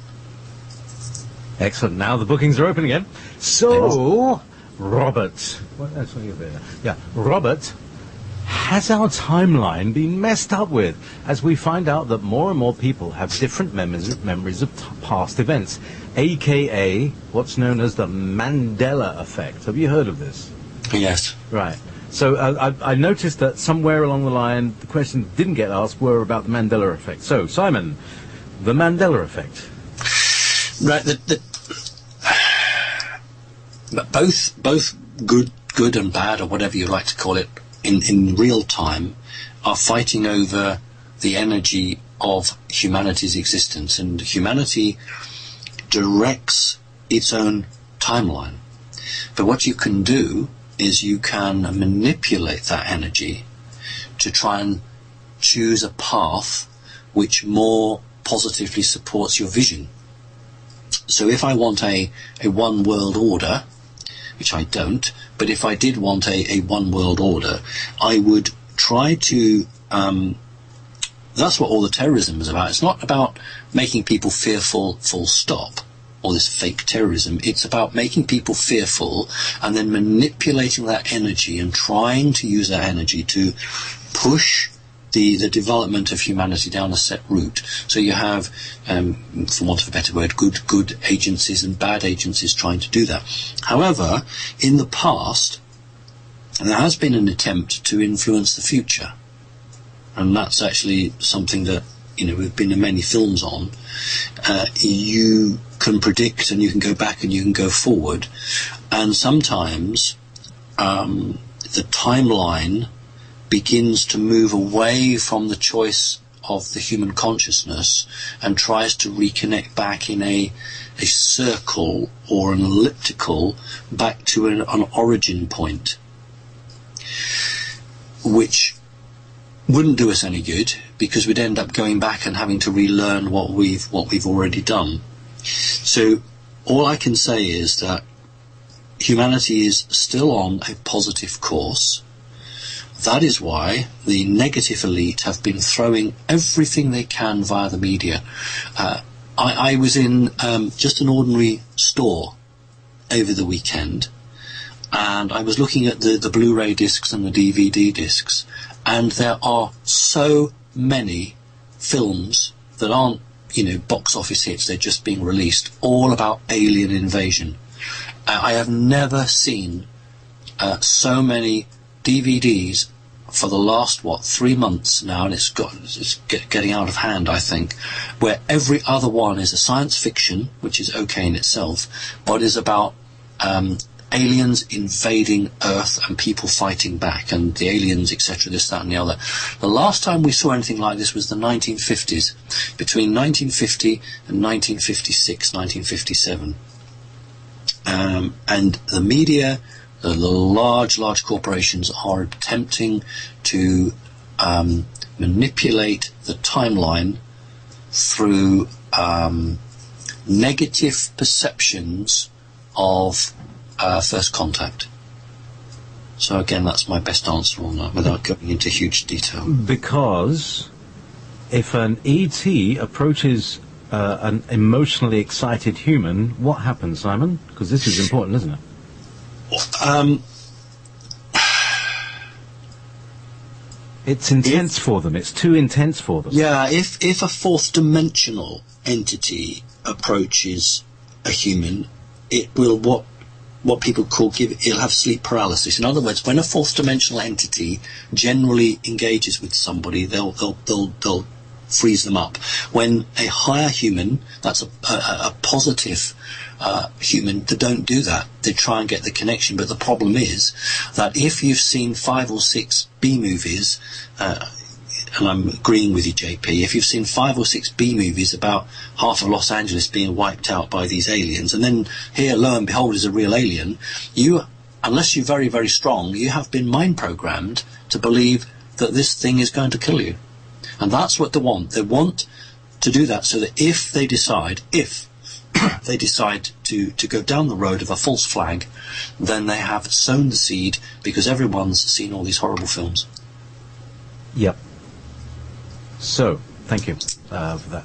Excellent. Now the bookings are open again. So, Robert, Robert, has our timeline been messed up with, as we find out that more and more people have different memories of past events, aka what's known as the Mandela effect? Have you heard of this? Yes. Right. So I noticed that somewhere along the line, the questions that didn't get asked were about the Mandela effect. So, Simon, the Mandela effect. Right. Both good and bad, or whatever you like to call it, in real time, are fighting over the energy of humanity's existence, and humanity directs its own timeline. But what you can do is you can manipulate that energy to try and choose a path which more positively supports your vision. So if I want a one world order, which I don't, but if I did want a one world order, I would try to, that's what all the terrorism is about. It's not about making people fearful, full stop, or this fake terrorism. It's about making people fearful and then manipulating that energy and trying to use that energy to push the development of humanity down a set route. So you have, for want of a better word, good agencies and bad agencies trying to do that. However, in the past, there has been an attempt to influence the future. And that's actually something that, we've been in many films on. You can predict, and you can go back and you can go forward. And sometimes the timeline begins to move away from the choice of the human consciousness and tries to reconnect back in a circle or an elliptical back to an origin point, which wouldn't do us any good, because we'd end up going back and having to relearn what we've already done. So all I can say is that humanity is still on a positive course. That is why the negative elite have been throwing everything they can via the media. I was in just an ordinary store over the weekend, and I was looking at the Blu-ray discs and the DVD discs, and there are so many films that aren't, box office hits. They're just being released, all about alien invasion. I have never seen so many DVDs for the last 3 months now, and it's getting out of hand, I think, where every other one is a science fiction, which is okay in itself, but is about aliens invading Earth and people fighting back, and the aliens, etc., this, that, and the other. The last time we saw anything like this was the 1950s, between 1950 and 1956, 1957. And the media, the large corporations are attempting to manipulate the timeline through negative perceptions of first contact. So again, that's my best answer on that, without going into huge detail. Because if an ET approaches an emotionally excited human, what happens, Simon? Because this is important, isn't it? It's intense for them. It's too intense for them. Yeah, if a fourth dimensional entity approaches a human, it will what people call it'll have sleep paralysis. In other words, when a fourth dimensional entity generally engages with somebody, they'll freeze them up. When a higher human, that's a positive human, they don't do that. They try and get the connection. But the problem is that if you've seen 5 or 6 B movies, and I'm agreeing with you, JP, if you've seen 5 or 6 B movies about half of Los Angeles being wiped out by these aliens, and then here, lo and behold, is a real alien, unless you're very, very strong, you have been mind programmed to believe that this thing is going to kill you. And that's what they want. They want to do that so that if they decide to go down the road of a false flag, then they have sown the seed, because everyone's seen all these horrible films. Yep. So, thank you for that.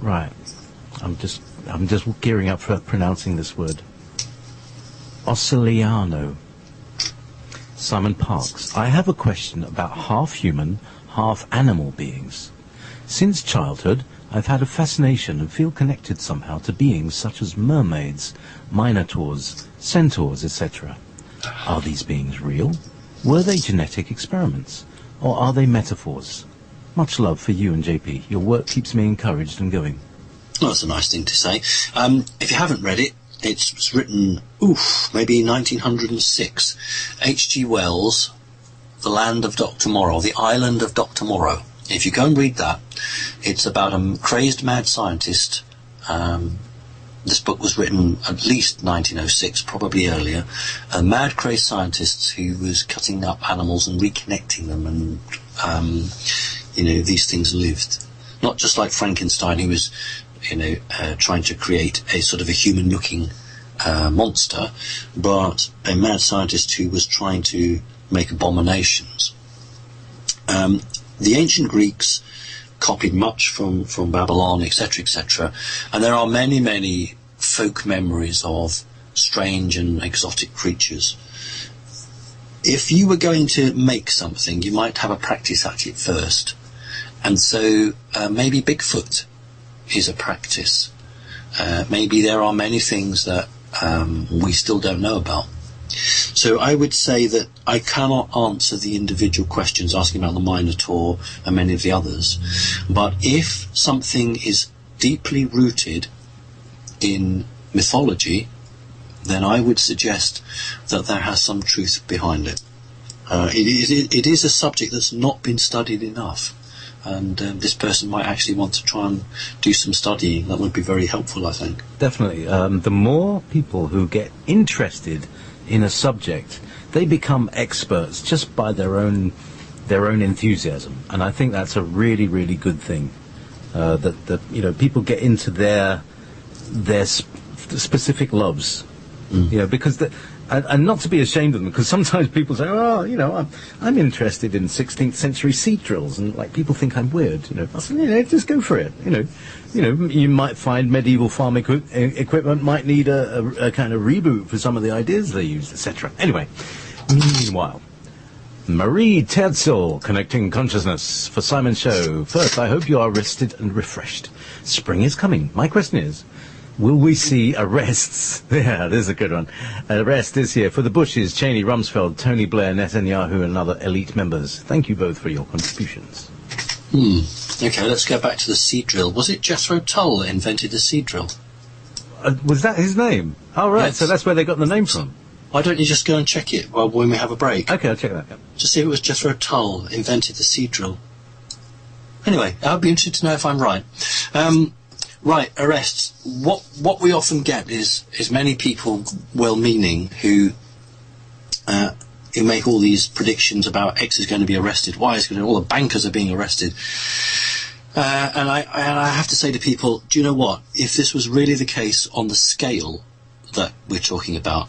Right. I'm just gearing up for pronouncing this word. Osciliano. Simon Parks. I have a question about half-human, half-animal beings. Since childhood, I've had a fascination and feel connected somehow to beings such as mermaids, minotaurs, centaurs, etc. Are these beings real? Were they genetic experiments? Or are they metaphors? Much love for you and JP. Your work keeps me encouraged and going. Well, that's a nice thing to say. If you haven't read it, it's written, maybe 1906. H.G. Wells, The Land of Dr. Moreau, The Island of Dr. Moreau. If you go and read that, it's about a crazed mad scientist. This book was written at least 1906, probably earlier. A mad, crazed scientist who was cutting up animals and reconnecting them, and these things lived. Not just like Frankenstein, who was trying to create a sort of a human-looking monster, but a mad scientist who was trying to make abominations. The ancient Greeks copied much from Babylon, etc., etc., and there are many, many folk memories of strange and exotic creatures. If you were going to make something, you might have a practice at it first, and so maybe Bigfoot is a practice. Maybe there are many things that we still don't know about. So I would say that I cannot answer the individual questions asking about the Minotaur and many of the others, but if something is deeply rooted in mythology, then I would suggest that there has some truth behind it. It is a subject that's not been studied enough, and this person might actually want to try and do some studying. That would be very helpful, I think. Definitely. The more people who get interested in a subject, they become experts just by their own enthusiasm, and I think that's a really, really good thing. That people get into their specific loves, because and not to be ashamed of them, because sometimes people say, I'm interested in 16th century sea drills, and like people think I'm weird. I said, just go for it. You might find medieval farm equipment might need a kind of reboot for some of the ideas they used, etc. Anyway, meanwhile, Marie Terzel, Connecting Consciousness for Simon's show. First, I hope you are rested and refreshed. Spring is coming. My question is, will we see arrests? Yeah, this is a good one. Arrest this year for the Bushes, Cheney, Rumsfeld, Tony Blair, Netanyahu, and other elite members. Thank you both for your contributions. Okay, let's go back to the seed drill. Was it Jethro Tull that invented the seed drill? Was that his name? Oh, right. Yes. So that's where they got the name from. Why don't you just go and check it when we have a break? Okay, I'll check that out. Just see if it was Jethro Tull that invented the seed drill. Anyway, I'd be interested to know if I'm right. Right, arrests. What we often get is many people well-meaning who make all these predictions about X is going to be arrested, Y is going to, all the bankers are being arrested. And I have to say to people, do you know what? If this was really the case on the scale that we're talking about,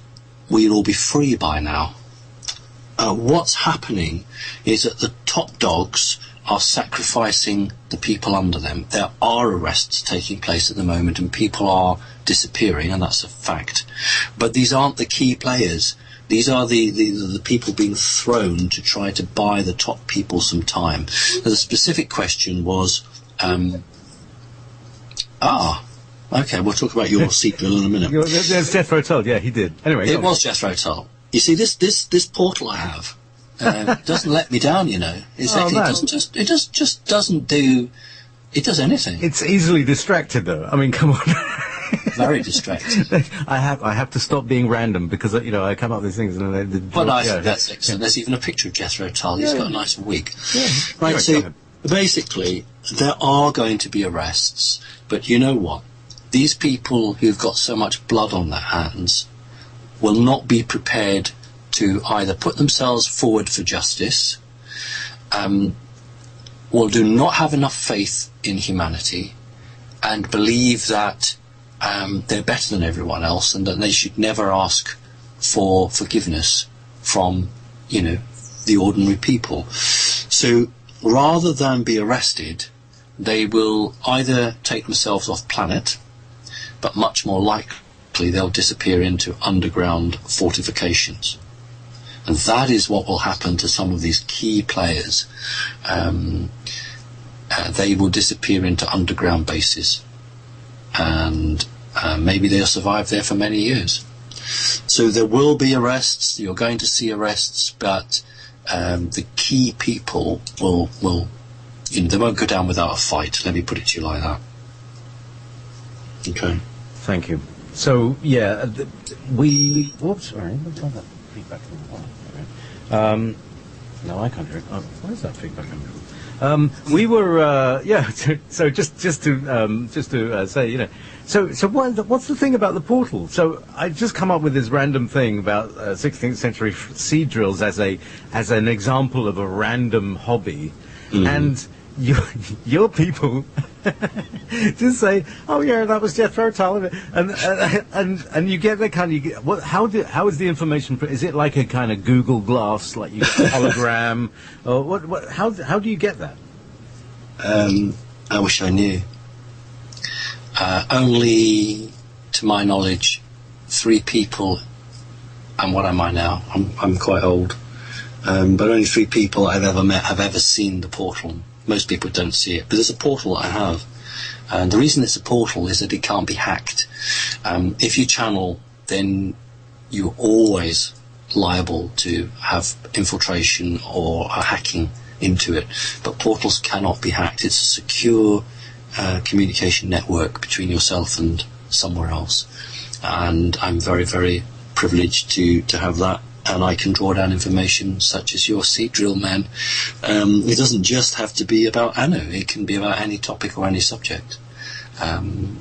we'd all be free by now. What's happening is that the top dogs are sacrificing the people under them. There are arrests taking place at the moment and people are disappearing, and that's a fact. But these aren't the key players. These are the people being thrown to try to buy the top people some time. Now, the specific question was, okay, we'll talk about your seat drill in a minute. There's Jethro Tull, yeah, he did. Anyway, it was Jethro Tull. You see, this portal I have doesn't let me down. You know, it doesn't do anything. It's easily distracted, though. I mean, come on. Very distracted. I have to stop being random because I come up with these things and then. But I think that's excellent. There's even a picture of Jethro Tull. He's got a nice wig. Yeah. Right. Anyway, So basically, there are going to be arrests, but you know what? These people who've got so much blood on their hands will not be prepared to either put themselves forward for justice, will do not have enough faith in humanity, and believe that they're better than everyone else and that they should never ask for forgiveness from, the ordinary people. So rather than be arrested, they will either take themselves off planet, but much more likely they'll disappear into underground fortifications. And that is what will happen to some of these key players. They will disappear into underground bases. And maybe they'll survive there for many years. So there will be arrests, you're going to see arrests, but the key people will they won't go down without a fight, let me put it to you like that. Okay. Thank you. So, yeah, whoops, sorry, what's that feedback? No, I can't hear it. Oh, where is that feedback coming from? We were, so just to say, so what's the thing about the portal? So I just come up with this random thing about 16th century seed drills as an example of a random hobby, and your people just say, oh yeah, that was Jethro Tull, and you get the kind of how is the information? Is it like a kind of Google Glass, like you get a hologram, or what? How do you get that? I wish I knew. Only, to my knowledge, 3 people, and what am I now? I'm quite old, but only 3 people I've ever met have ever seen the portal. Most people don't see it, but there's a portal I have. And the reason it's a portal is that it can't be hacked. If you channel, then you're always liable to have infiltration or hacking into it. But portals cannot be hacked. It's a secure communication network between yourself and somewhere else. And I'm very, very privileged to have that. And I can draw down information such as your seed drill man. It doesn't just have to be about Anu. It can be about any topic or any subject. And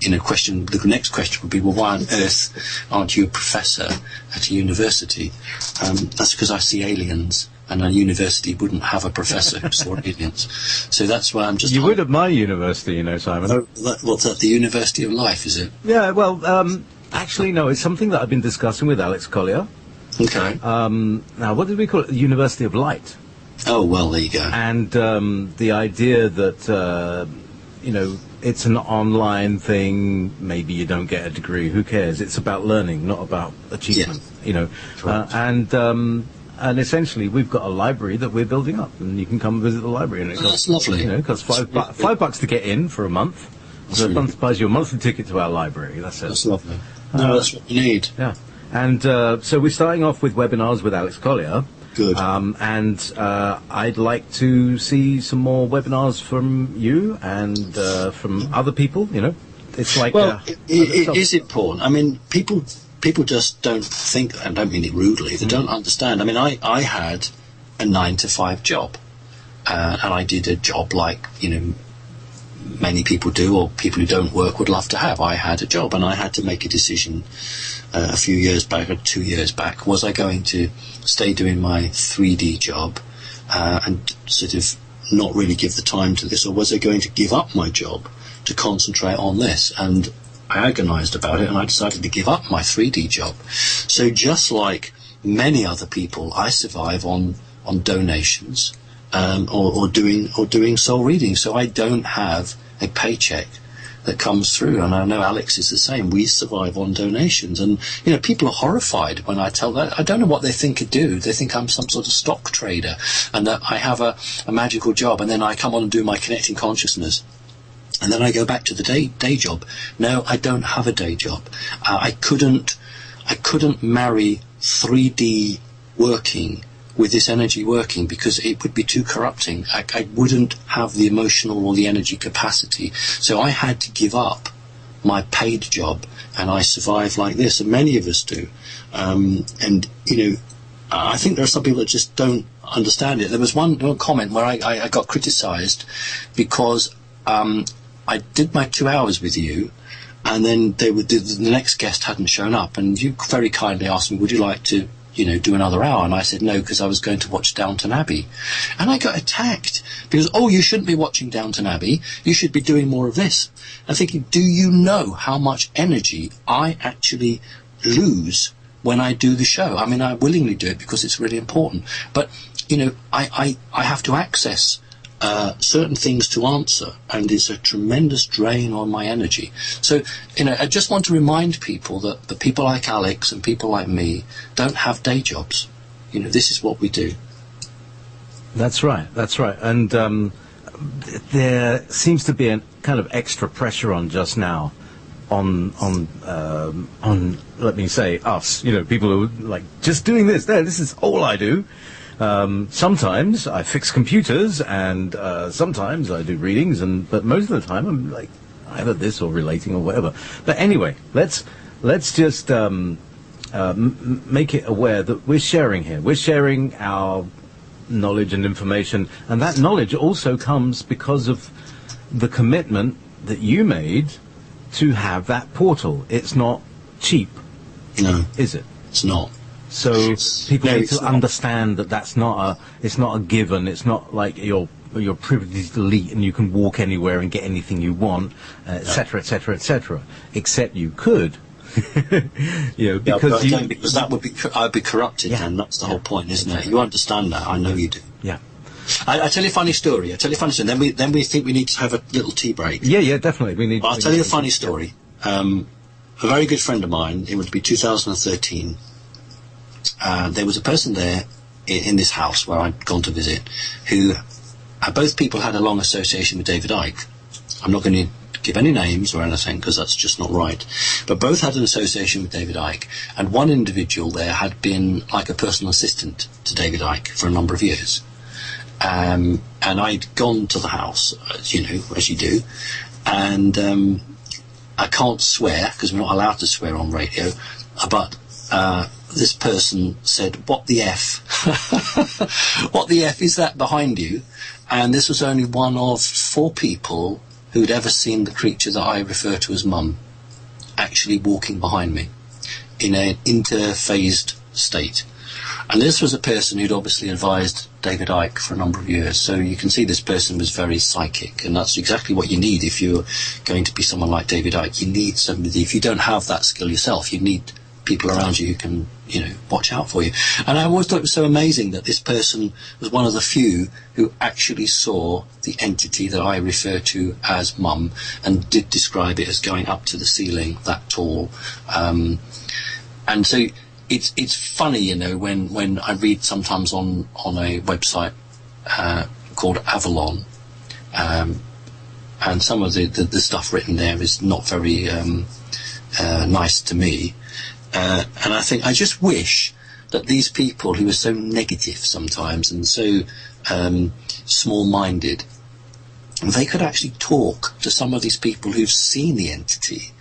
the next question would be, well, why on earth aren't you a professor at a university? That's because I see aliens, and a university wouldn't have a professor who saw aliens. So that's why I'm just... You would at my university, Simon. Oh, what's that, the University of Life, is it? Yeah, well... Actually, no, it's something that I've been discussing with Alex Collier. Okay. Now, what did we call it? The University of Light. Oh, well, there you go. And the idea that, it's an online thing, maybe you don't get a degree, who cares? It's about learning, not about achievement, And essentially, we've got a library that we're building up, and you can come visit the library. And it costs, that's lovely. You know, it costs $5 to get in for a month. So it buys you a monthly ticket to our library. That's it. That's lovely. No, that's what you need. Yeah. And so we're starting off with webinars with Alex Collier. Good. And I'd like to see some more webinars from you and from other people. You know, it's like it is important. I mean, people just don't think, and I don't mean it rudely. They don't understand. I mean, I had a 9-to-5 job, and I did a job like many people do, or people who don't work would love to have. I had a job, and I had to make a decision a few years back, or 2 years back. Was I going to stay doing my 3D job and sort of not really give the time to this, or was I going to give up my job to concentrate on this? And I agonized about it, and I decided to give up my 3D job. So just like many other people, I survive on donations or doing soul reading. So I don't have a paycheck that comes through, and I know Alex is the same. We survive on donations, and people are horrified when I tell that. I don't know what they think I do. They think I'm some sort of stock trader, and that I have a magical job, and then I come on and do my connecting consciousness, and then I go back to the day job. No, I don't have a day job. I couldn't marry 3D working with this energy working, because it would be too corrupting. I wouldn't have the emotional or the energy capacity. So I had to give up my paid job, and I survive like this, and many of us do. I think there are some people that just don't understand it. There was one comment where I got criticised because I did my 2 hours with you, and then the next guest hadn't shown up, and you very kindly asked me, would you like to do another hour? And I said no, because I was going to watch Downton Abbey. And I got attacked because, you shouldn't be watching Downton Abbey, you should be doing more of this. I'm thinking, do you know how much energy I actually lose when I do the show? I mean, I willingly do it because it's really important, but I have to access certain things to answer, and it's a tremendous drain on my energy. So, I just want to remind people that the people like Alex and people like me don't have day jobs. This is what we do. That's right. And there seems to be a kind of extra pressure on just now on let me say us, people who are like just doing this. This is all I do. Sometimes I fix computers, and sometimes I do readings, but most of the time I'm like either this or relating or whatever. But anyway, let's just make it aware that we're sharing here. We're sharing our knowledge and information, and that knowledge also comes because of the commitment that you made to have that portal. It's not cheap, no, is it? It's not. So people need to understand that it's not a given. It's not like you're privileged elite and you can walk anywhere and get anything you want, etc., etc., etc. Except you could, because I'd be corrupted, and that's the whole point, isn't it? You understand that? I know you do. Yeah. I tell you a funny story. Then we think we need to have a little tea break. Yeah, definitely. We need. I'll tell you a funny story. A very good friend of mine. It would be 2013. There was a person there in this house where I'd gone to visit, who both people had a long association with David Icke. I'm not going to give any names or anything because that's just not right. But both had an association with David Icke, and one individual there had been like a personal assistant to David Icke for a number of years. And I'd gone to the house, as you do, and I can't swear because we're not allowed to swear on radio, but this person said, "What the F? What the F is that behind you?" And this was only one of 4 people who'd ever seen the creature that I refer to as Mum actually walking behind me in an interphased state. And this was a person who'd obviously advised David Icke for a number of years. So you can see this person was very psychic, and that's exactly what you need if you're going to be someone like David Icke. You need somebody, if you don't have that skill yourself, you need people around you who can, watch out for you. And I always thought it was so amazing that this person was one of the few who actually saw the entity that I refer to as Mum, and did describe it as going up to the ceiling, that tall. And so it's funny, you know, when I read sometimes on a website called Avalon, and some of the stuff written there is not very nice to me, and I think I just wish that these people who are so negative sometimes and so small-minded, they could actually talk to some of these people who've seen the entity,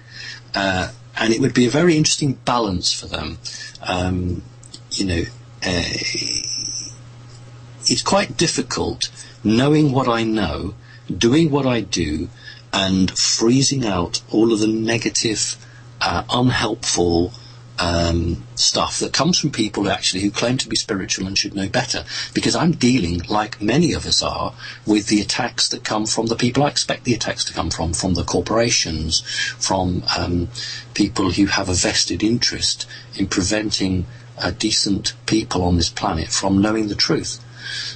and it would be a very interesting balance for them. You know, it's quite difficult knowing what I know, doing what I do, and freezing out all of the negative, unhelpful stuff that comes from people who claim to be spiritual and should know better, because I'm dealing, like many of us are, with the attacks that come from the people I expect the attacks to come from the corporations, from people who have a vested interest in preventing decent people on this planet from knowing the truth.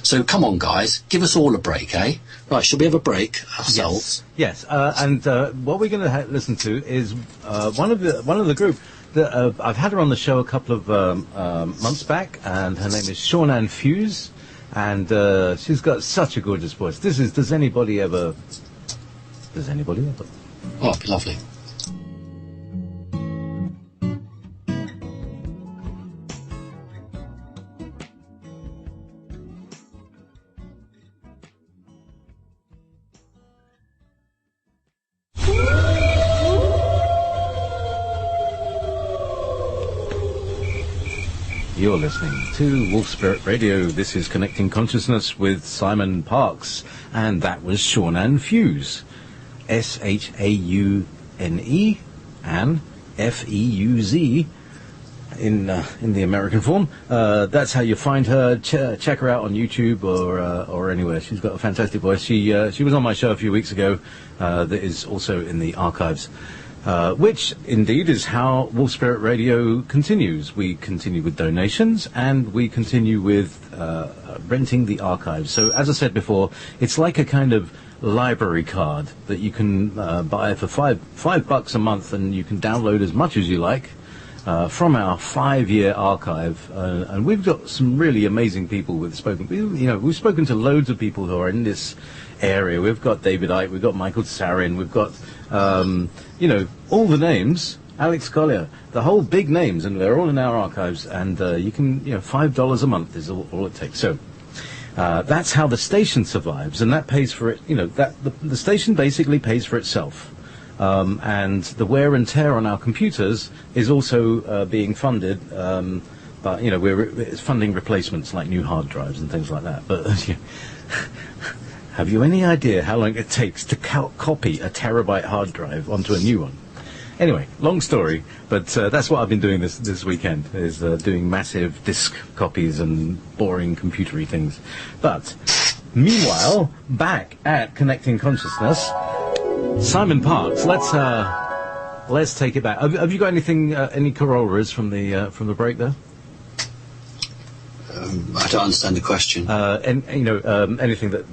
So come on, guys, give us all a break, eh? Right, shall we have a break ourselves? Yes. And what we're going to listen to is one of the group. I've had her on the show a couple of months back, and her name is Sean-Ann Fuse, and she's got such a gorgeous voice. Does anybody ever? Oh, it'd be lovely. You're listening to Wolf Spirit Radio. This is Connecting Consciousness with Simon Parkes, and that was Sean-Ann Fuse, Shaune and F-E-U-Z in the American form. That's how you find her. Check her out on YouTube or anywhere. She's got a fantastic voice. She was on my show a few weeks ago. That is also in the archives. Which indeed is how Wolf Spirit Radio continues. We continue with donations, and we continue with renting the archives. So as I said before, it's like a kind of library card that you can buy for $5 a month, and you can download as much as you like from our 5-year archive. And we've got some really amazing people we've spoken to loads of people who are in this area. We've got David Icke, we've got Michael Sarin, we've got all the names, Alex Collier, the whole big names, and they're all in our archives, and you can, $5 a month is all it takes. So that's how the station survives, and that pays for it. The station basically pays for itself, and the wear and tear on our computers is also being funded. But it's funding replacements like new hard drives and things like that. But have you any idea how long it takes to copy a terabyte hard drive onto a new one? Anyway, long story, but that's what I've been doing this weekend, is doing massive disk copies and boring computery things. But meanwhile, back at Connecting Consciousness, Simon Parkes, let's take it back. Have you got anything, any corollaries from the break there? I don't understand the question. Anything that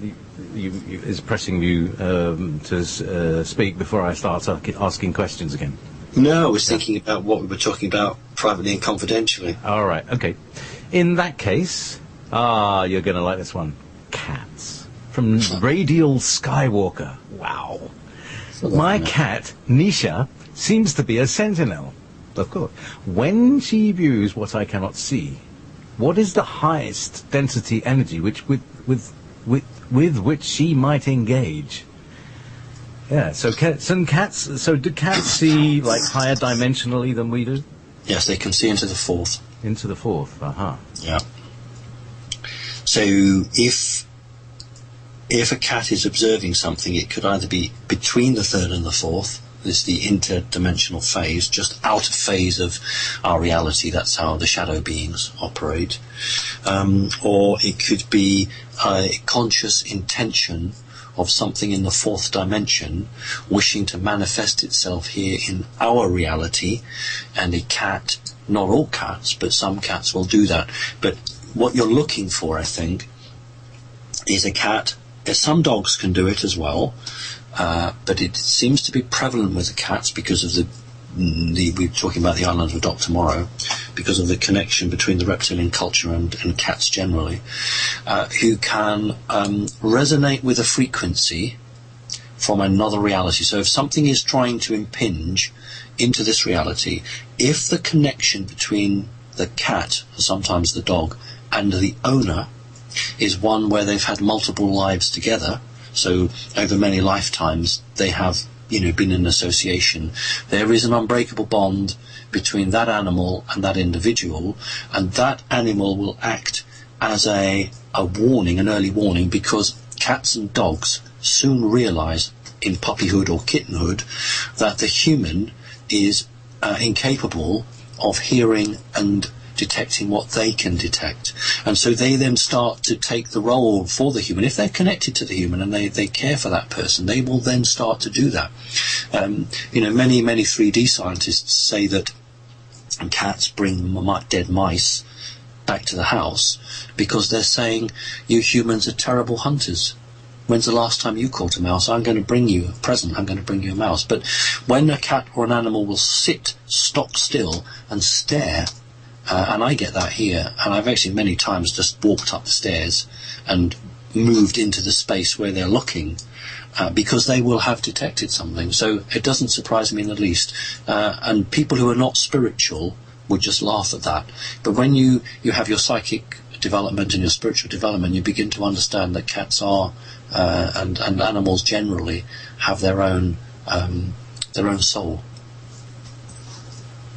is pressing you to speak before I start asking questions again? No, I was thinking about what we were talking about privately and confidentially. All right, okay. In that case, you're going to like this one. Cats. From Radial Skywalker. Wow. My cat, Nisha, seems to be a sentinel. Of course. When she views what I cannot see, what is the highest density energy with which she might engage? Yeah, so do cats see like higher dimensionally than we do? Yes, they can see into the fourth. Into the fourth, Yeah. So if a cat is observing something, it could either be between the third and the fourth. This is the interdimensional phase, just out of phase of our reality. That's how the shadow beings operate. Or it could be a conscious intention of something in the fourth dimension wishing to manifest itself here in our reality. And a cat, not all cats, but some cats will do that. But what you're looking for, I think, is a cat. Some dogs can do it as well. But it seems to be prevalent with the cats because of we were talking about the island of Dr. Morrow, because of the connection between the reptilian culture and cats generally, who can resonate with a frequency from another reality. So if something is trying to impinge into this reality, if the connection between the cat, sometimes the dog, and the owner is one where they've had multiple lives together, so over many lifetimes they have, been in association, there is an unbreakable bond between that animal and that individual, and that animal will act as a warning, an early warning, because cats and dogs soon realize in puppyhood or kittenhood that the human is incapable of hearing and detecting what they can detect, and so they then start to take the role for the human. If they're connected to the human and they care for that person, they will then start to do that. Many 3D scientists say that cats bring dead mice back to the house because they're saying, you humans are terrible hunters. When's the last time you caught a mouse? I'm going to bring you a present. I'm going to bring you a mouse. But when a cat or an animal will sit stock still and stare, and I get that here, and I've actually many times just walked up the stairs and moved into the space where they're looking, because they will have detected something. So it doesn't surprise me in the least. And people who are not spiritual would just laugh at that. But when you have your psychic development and your spiritual development, you begin to understand that cats are, and animals generally, have their own soul.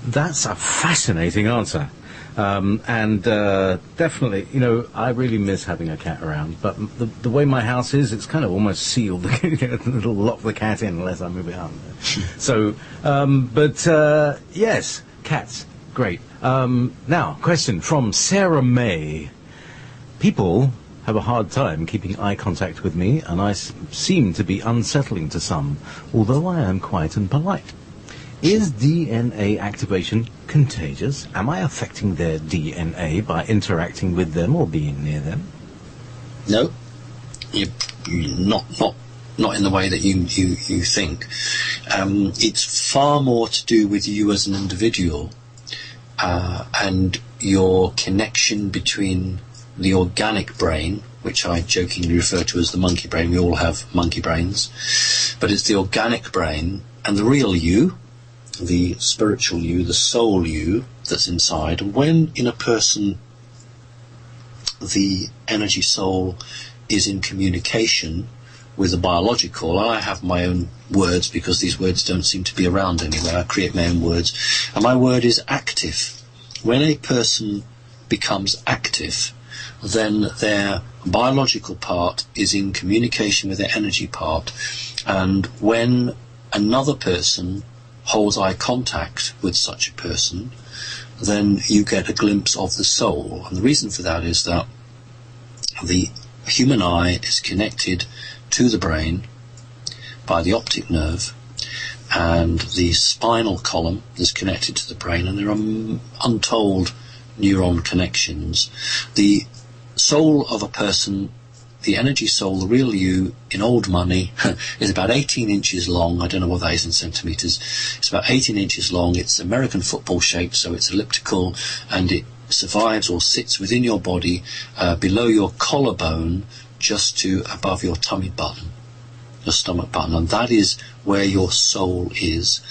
That's a fascinating answer. And definitely, I really miss having a cat around. But the way my house is, it's kind of almost sealed. It'll lock the cat in unless I move it out. So, yes, cats, great. Now, question from Sarah May. People have a hard time keeping eye contact with me, and I seem to be unsettling to some, although I am quiet and polite. Is DNA activation contagious? Am I affecting their DNA by interacting with them or being near them? No, you're not in the way that you think. It's far more to do with you as an individual, and your connection between the organic brain, which I jokingly refer to as the monkey brain. We all have monkey brains, but it's the organic brain and the real you, the spiritual you, the soul you that's inside. And when in a person the energy soul is in communication with the biological, I have my own words because these words don't seem to be around anywhere. I create my own words, and my word is active. When a person becomes active, then their biological part is in communication with their energy part, and when another person holds eye contact with such a person, then you get a glimpse of the soul. And the reason for that is that the human eye is connected to the brain by the optic nerve, and the spinal column is connected to the brain, and there are untold neuron connections. The soul of a person, the energy soul, the real you, in old money, is about 18 inches long. I don't know what that is in centimetres. It's about 18 inches long. It's American football shaped, so it's elliptical, and it survives or sits within your body, below your collarbone, just to above your tummy button, your stomach button, and that is where your soul is.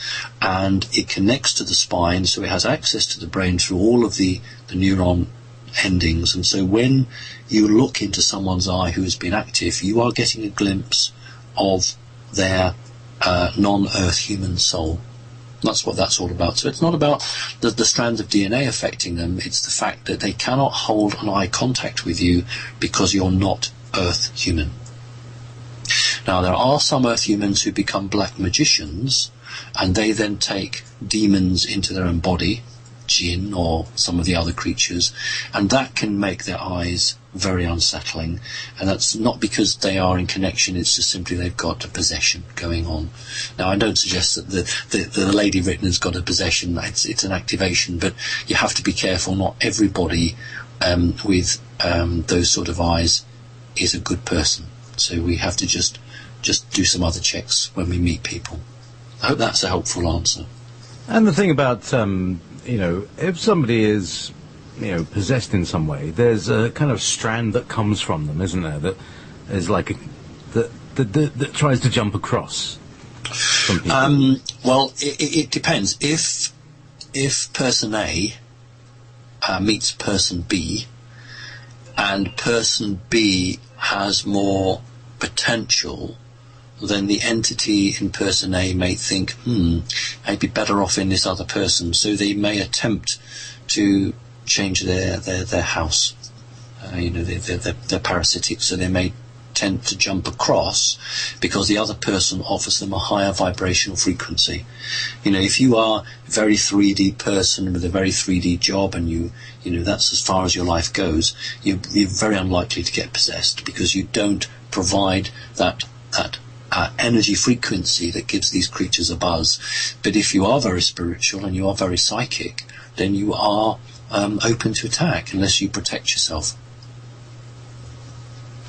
And it connects to the spine, so it has access to the brain through all of the neuron endings. And so when you look into someone's eye who has been active, you are getting a glimpse of their non-earth human soul. That's what that's all about. So it's not about the strands of DNA affecting them, it's the fact that they cannot hold an eye contact with you because you're not earth human. Now, there are some earth humans who become black magicians, and they then take demons into their own body, jinn or some of the other creatures, and that can make their eyes very unsettling. And that's not because they are in connection, it's just simply they've got a possession going on. Now, I don't suggest that the lady written has got a possession, it's an activation, but you have to be careful. Not everybody with those sort of eyes is a good person. So we have to just do some other checks when we meet people. I hope that's a helpful answer. And the thing about if somebody is, possessed in some way, there's a kind of strand that comes from them, isn't there? That is like that tries to jump across from people. Well, it depends. If person A meets person B, and person B has more potential, then the entity in person A may think, I'd be better off in this other person, so they may attempt to change their house. They're parasitic, so they may tend to jump across because the other person offers them a higher vibrational frequency. If you are a very 3D person with a very 3D job, and that's as far as your life goes, you're very unlikely to get possessed because you don't provide that energy frequency that gives these creatures a buzz. But if you are very spiritual and you are very psychic, then you are open to attack unless you protect yourself.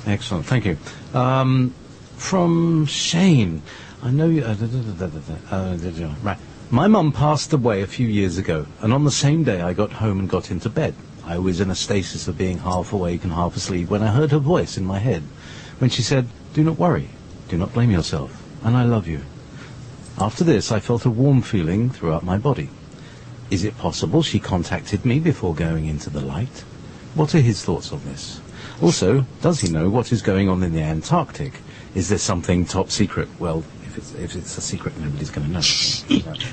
Excellent, thank you. From Shane, I know you. Right. My mum passed away a few years ago, and on the same day I got home and got into bed. I was in a stasis of being half awake and half asleep when I heard her voice in my head, when she said, "Do not worry, do not blame yourself, and I love you." After this, I felt a warm feeling throughout my body. Is it possible she contacted me before going into the light? What are his thoughts on this? Also, does he know what is going on in the Antarctic? Is there something top secret? Well, if it's a secret, nobody's going to know.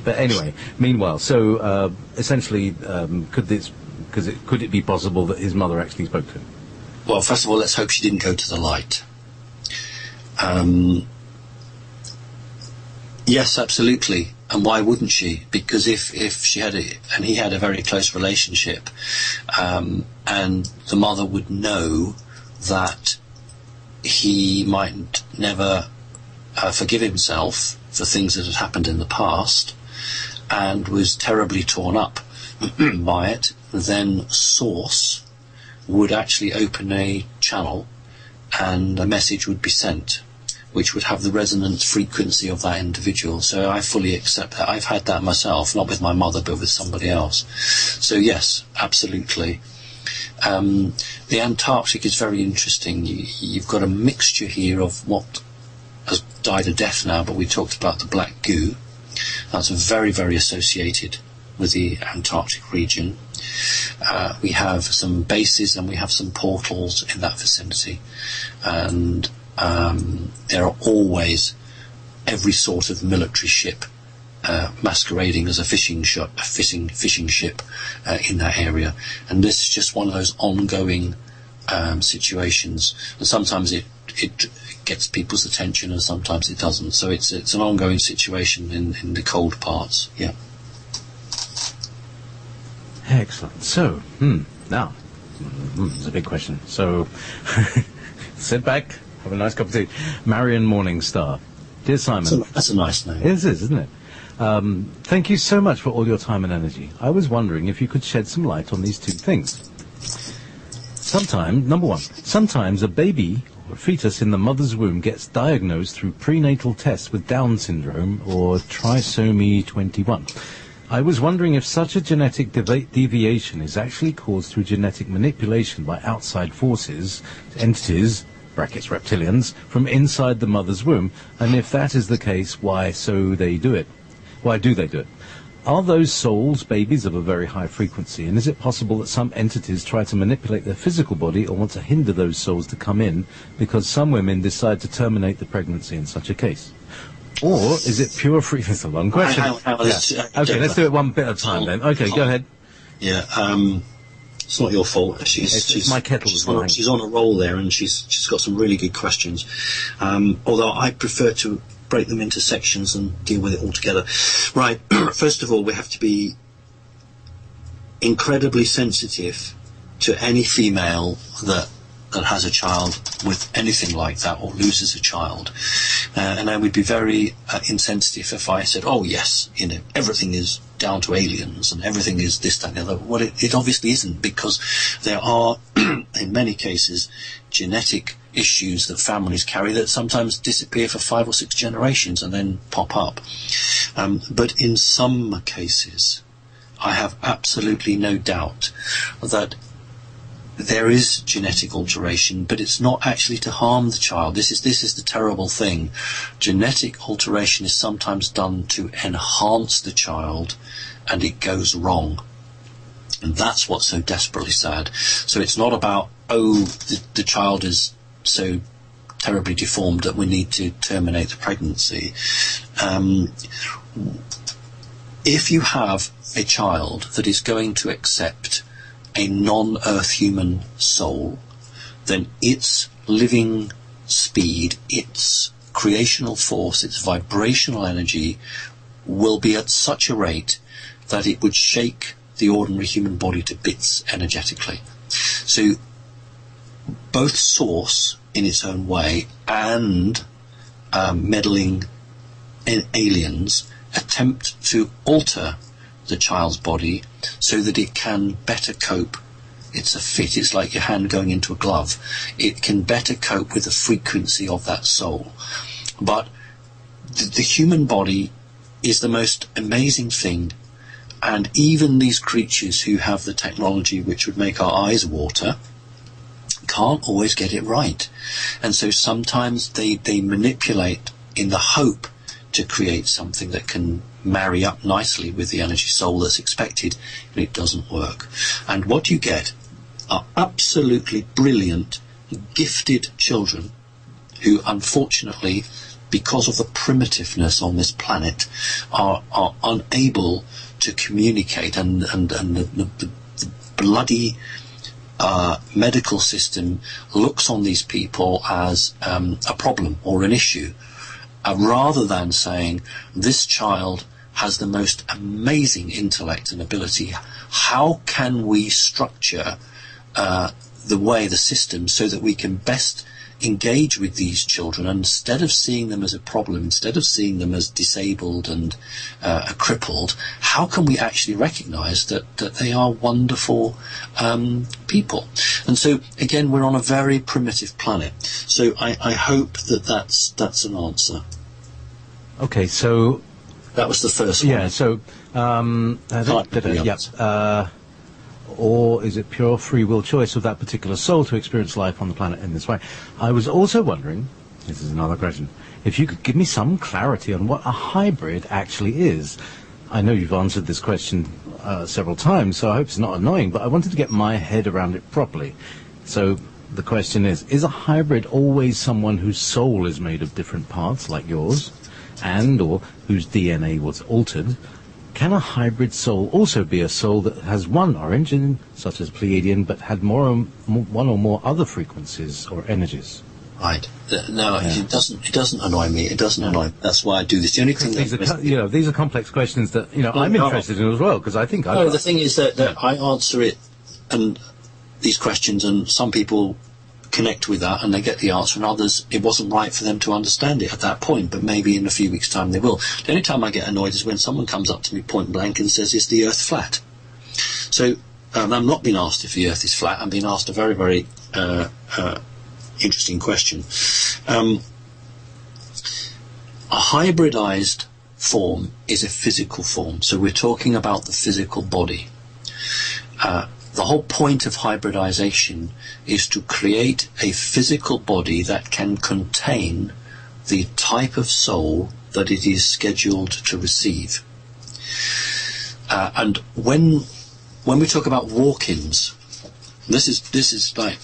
But anyway, meanwhile, so essentially, could it be possible that his mother actually spoke to him? Well, first of all, let's hope she didn't go to the light. Yes, absolutely. And why wouldn't she? Because if she had and he had a very close relationship, and the mother would know that he might never forgive himself for things that had happened in the past, and was terribly torn up by it, then Source would actually open a channel and a message would be sent, which would have the resonance frequency of that individual. So I fully accept that. I've had that myself, not with my mother, but with somebody else. So yes, absolutely. The Antarctic is very interesting. You've got a mixture here of what has died a death now, but we talked about the black goo. That's very, very associated with the Antarctic region. We have some bases and we have some portals in that vicinity. And there are always every sort of military ship masquerading as a fishing ship in that area, and this is just one of those ongoing situations. And sometimes it gets people's attention, and sometimes it doesn't. So it's an ongoing situation in the cold parts. Yeah. Excellent. So now it's a big question. So sit back. Have a nice cup of tea. Marion Morningstar. Dear Simon. That's a nice name. It is, isn't it? Thank you so much for all your time and energy. I was wondering if you could shed some light on these two things. Number one, sometimes a baby or a fetus in the mother's womb gets diagnosed through prenatal tests with Down syndrome or trisomy 21. I was wondering if such a genetic deviation is actually caused through genetic manipulation by outside forces, entities, brackets reptilians, from inside the mother's womb, and if that is the case, why do they do it? Are those souls babies of a very high frequency, and is it possible that some entities try to manipulate their physical body or want to hinder those souls to come in because some women decide to terminate the pregnancy in such a case? Or is it pure free... That's a long question. Okay, let's do it one bit at a time then. Okay, go ahead. Yeah, it's not your fault. She's my kettle. She's on a roll there, and she's got some really good questions. Although I prefer to break them into sections and deal with it all together. Right. First of all, we have to be incredibly sensitive to any female that has a child with anything like that or loses a child. And I would be very insensitive if I said, oh yes, everything is down to aliens and everything is this, that, and the other. Well, it obviously isn't, because there are, in many cases, genetic issues that families carry that sometimes disappear for 5 or 6 generations and then pop up. But in some cases, I have absolutely no doubt that there is genetic alteration, but it's not actually to harm the child. This is the terrible thing. Genetic alteration is sometimes done to enhance the child, and it goes wrong. And that's what's so desperately sad. So it's not about, the child is so terribly deformed that we need to terminate the pregnancy. If you have a child that is going to accept a non-earth human soul, then its living speed, its creational force, its vibrational energy will be at such a rate that it would shake the ordinary human body to bits energetically. So both source in its own way and meddling aliens attempt to alter the child's body so that it can better cope. It's a fit. It's like your hand going into a glove. It can better cope with the frequency of that soul. But the human body is the most amazing thing, and even these creatures who have the technology which would make our eyes water can't always get it right. And so sometimes they manipulate in the hope to create something that can marry up nicely with the energy soul that's expected, and it doesn't work. And what you get are absolutely brilliant, gifted children who, unfortunately, because of the primitiveness on this planet, are unable to communicate, and the bloody medical system looks on these people as a problem or an issue, rather than saying, this child has the most amazing intellect and ability. How can we structure the system so that we can best engage with these children, and instead of seeing them as a problem, instead of seeing them as disabled and crippled, how can we actually recognize that they are wonderful people? And so again, we're on a very primitive planet. So I hope that's an answer. Okay, so that was the first one. Yeah, so or is it pure free will choice of that particular soul to experience life on the planet in this way? I was also wondering, this is another question, if you could give me some clarity on what a hybrid actually is. I know you've answered this question several times, so I hope it's not annoying, but I wanted to get my head around it properly. So the question is a hybrid always someone whose soul is made of different parts, like yours, and or whose DNA was altered? Can a hybrid soul also be a soul that has one origin, such as Pleiadian, but had one or more other frequencies or energies? Right. No, yeah. It doesn't annoy me. It doesn't annoy me. That's why I do this. The only thing these are complex questions that I'm interested in as well, because I think the thing is that I answer it and these questions, and some people connect with that and they get the answer, and others it wasn't right for them to understand it at that point, but maybe in a few weeks' time they will. The only time I get annoyed is when someone comes up to me point blank and says, is the earth flat? So I'm not being asked if the earth is flat. I'm being asked a very, very interesting question. A hybridized form is a physical form, so we're talking about the physical body. The whole point of hybridization is to create a physical body that can contain the type of soul that it is scheduled to receive. And when we talk about walk-ins, this is like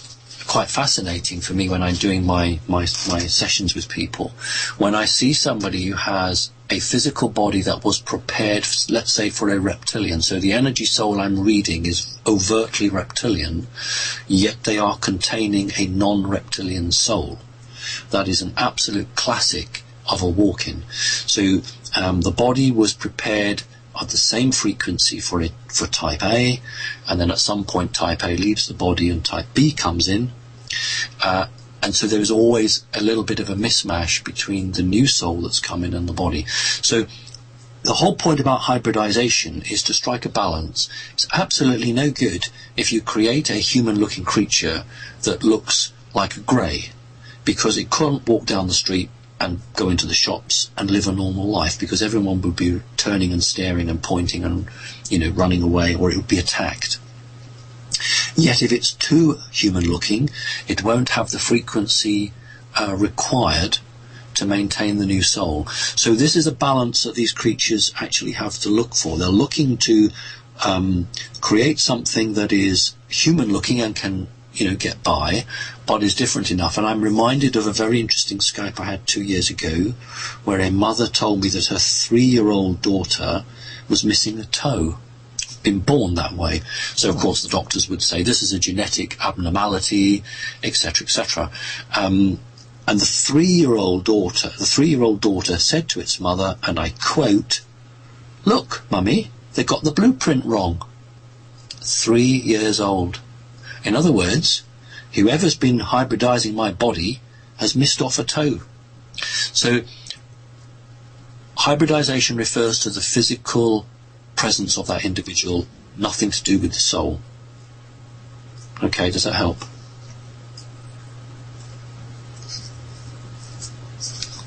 quite fascinating for me when I'm doing my sessions with people. When I see somebody who has a physical body that was prepared, let's say, for a reptilian, so the energy soul I'm reading is overtly reptilian, yet they are containing a non-reptilian soul. That is an absolute classic of a walk-in. So the body was prepared at the same frequency for type A, and then at some point type A leaves the body and type B comes in. And so there's always a little bit of a mismatch between the new soul that's come in and the body. So the whole point about hybridization is to strike a balance. It's absolutely no good if you create a human-looking creature that looks like a grey, because it can't walk down the street and go into the shops and live a normal life, because everyone would be turning and staring and pointing and, running away, or it would be attacked. Yet if it's too human looking, it won't have the frequency required to maintain the new soul. So this is a balance that these creatures actually have to look for. They're looking to create something that is human looking and can get by, but is different enough. And I'm reminded of a very interesting Skype I had 2 years ago, where a mother told me that her 3-year-old daughter was missing a toe, been born that way. So of course the doctors would say this is a genetic abnormality, etc., etc. And the 3-year-old daughter said to its mother, and I quote, "Look, Mummy, they got the blueprint wrong." 3 years old. In other words, whoever's been hybridizing my body has missed off a toe. So hybridization refers to the physical presence of that individual, nothing to do with the soul. Okay, does that help?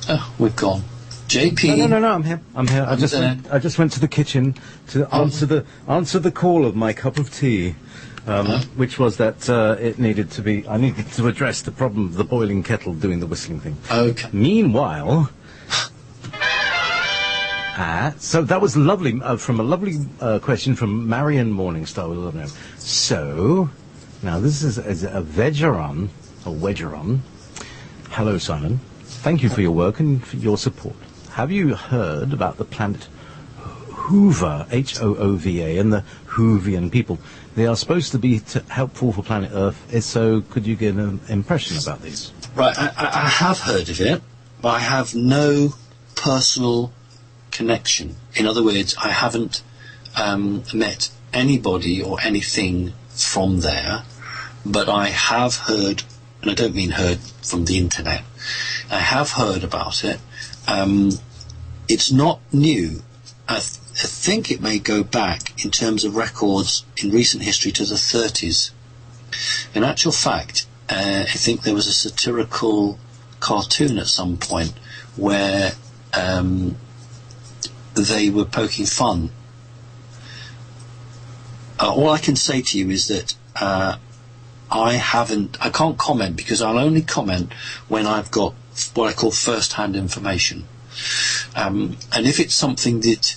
Oh, we've gone. JP. No, I'm here. I just went to the kitchen to answer the call of my cup of tea. Which was that I needed to address the problem of the boiling kettle doing the whistling thing. Okay. Meanwhile, so that was lovely, from a lovely question from Marion Morningstar. We love to know. So, now this is a Vegeron. Hello, Simon. Thank you for your work and for your support. Have you heard about the planet Hoover, Hoova, and the Hoovian people? They are supposed to be helpful for planet Earth. If so, could you give an impression about these? Right, I have heard of it, but I have no personal connection. In other words, I haven't met anybody or anything from there, but I have heard, and I don't mean heard from the internet, I have heard about it. It's not new. I think it may go back in terms of records in recent history to the 30s. In actual fact, I think there was a satirical cartoon at some point where they were poking fun. All I can say to you is that I can't comment, because I'll only comment when I've got what I call first-hand information. And if it's something that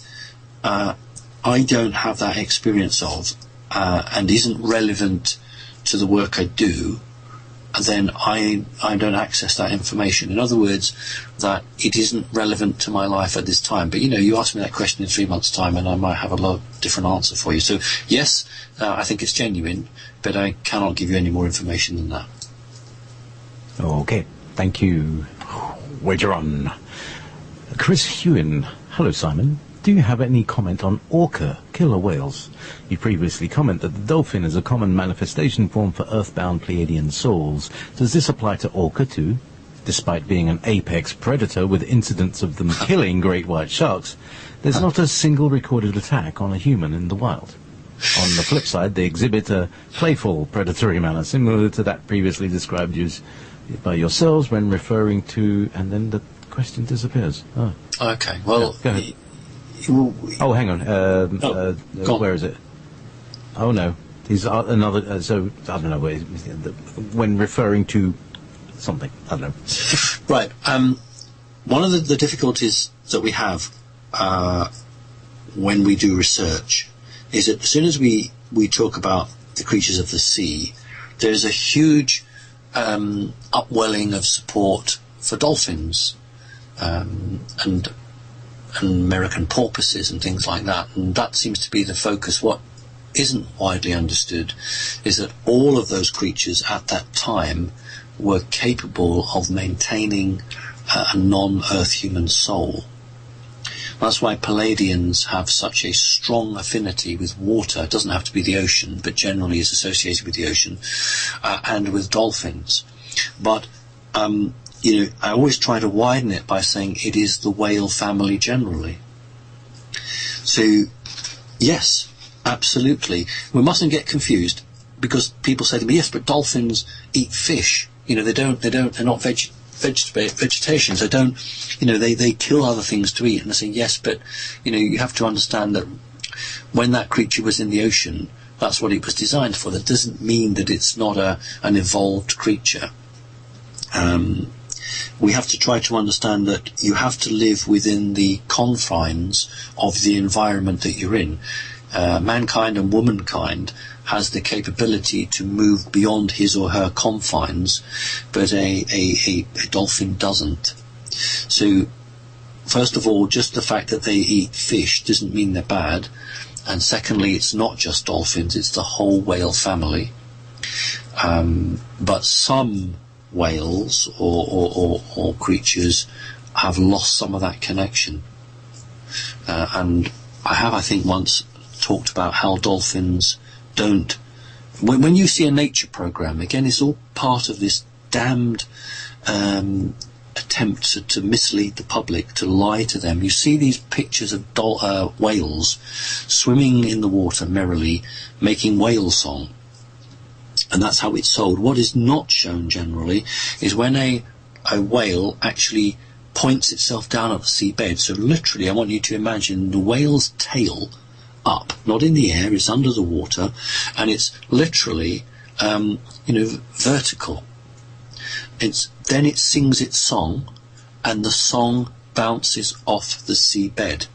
I don't have that experience of and isn't relevant to the work I do, then I don't access that information. In other words, that it isn't relevant to my life at this time. But you ask me that question in 3 months' time and I might have a different answer for you. So yes, I think it's genuine, but I cannot give you any more information than that. Okay, thank you. Wager on. Chris Hewin. Hello, Simon. Do you have any comment on orca, killer whales? You previously commented that the dolphin is a common manifestation form for earthbound Pleiadian souls. Does this apply to orca too? Despite being an apex predator with incidents of them killing great white sharks, there's not a single recorded attack on a human in the wild. On the flip side, they exhibit a playful predatory manner, similar to that previously described by yourselves when referring to... And then the question disappears. Oh. Okay, well... Yeah, go ahead. Oh, hang on. Where is it? Oh, no. He's another... so, I don't know. When referring to something. I don't know. Right. One of the difficulties that we have when we do research is that as soon as we talk about the creatures of the sea, there's a huge upwelling of support for dolphins and American porpoises and things like that, and that seems to be the focus. What isn't widely understood is that all of those creatures at that time were capable of maintaining a non-Earth human soul. That's why Palladians have such a strong affinity with water. It doesn't have to be the ocean, but generally is associated with the ocean, and with dolphins. But I always try to widen it by saying it is the whale family generally. So, yes, absolutely. We mustn't get confused, because people say to me, yes, but dolphins eat fish. They're not vegetation. So don't, they kill other things to eat. And I say, yes, but, you have to understand that when that creature was in the ocean, that's what it was designed for. That doesn't mean that it's not an evolved creature. We have to try to understand that you have to live within the confines of the environment that you're in. Mankind and womankind has the capability to move beyond his or her confines, but a dolphin doesn't. So, first of all, just the fact that they eat fish doesn't mean they're bad. And secondly, it's not just dolphins, it's the whole whale family. But some whales or creatures have lost some of that connection. And I think, once talked about how dolphins don't... When you see a nature program, again, it's all part of this damned attempt to mislead the public, to lie to them. You see these pictures of whales swimming in the water merrily, making whale song. And that's how it's sold. What is not shown generally is when a whale actually points itself down at the seabed. So literally, I want you to imagine the whale's tail up, not in the air, it's under the water, and it's literally, vertical. Then it sings its song, and the song bounces off the seabed.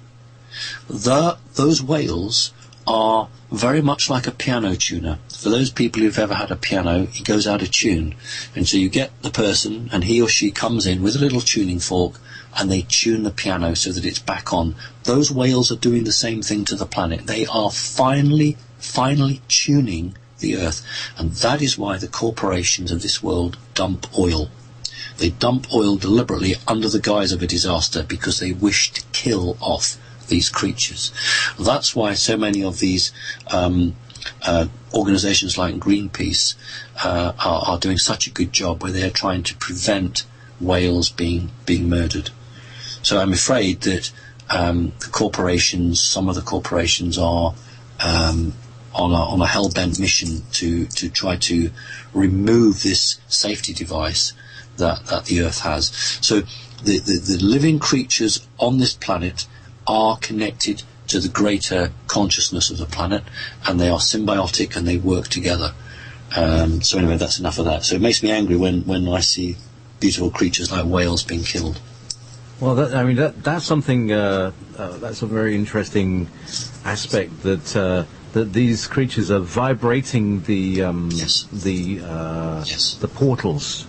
Those whales are very much like a piano tuner. For those people who've ever had a piano, it goes out of tune. And so you get the person, and he or she comes in with a little tuning fork, and they tune the piano so that it's back on. Those whales are doing the same thing to the planet. They are finally tuning the Earth. And that is why the corporations of this world dump oil. They dump oil deliberately under the guise of a disaster because they wish to kill off these creatures. That's why so many of these organizations like Greenpeace are doing such a good job, where they're trying to prevent whales being murdered. So I'm afraid that some of the corporations are on a hell-bent mission to try to remove this safety device that the Earth has. So the living creatures on this planet are connected to the greater consciousness of the planet, and they are symbiotic and they work together. So anyway, that's enough of that. So it makes me angry when I see beautiful creatures like whales being killed. Well, that's something. That's a very interesting aspect, that these creatures are vibrating the portals.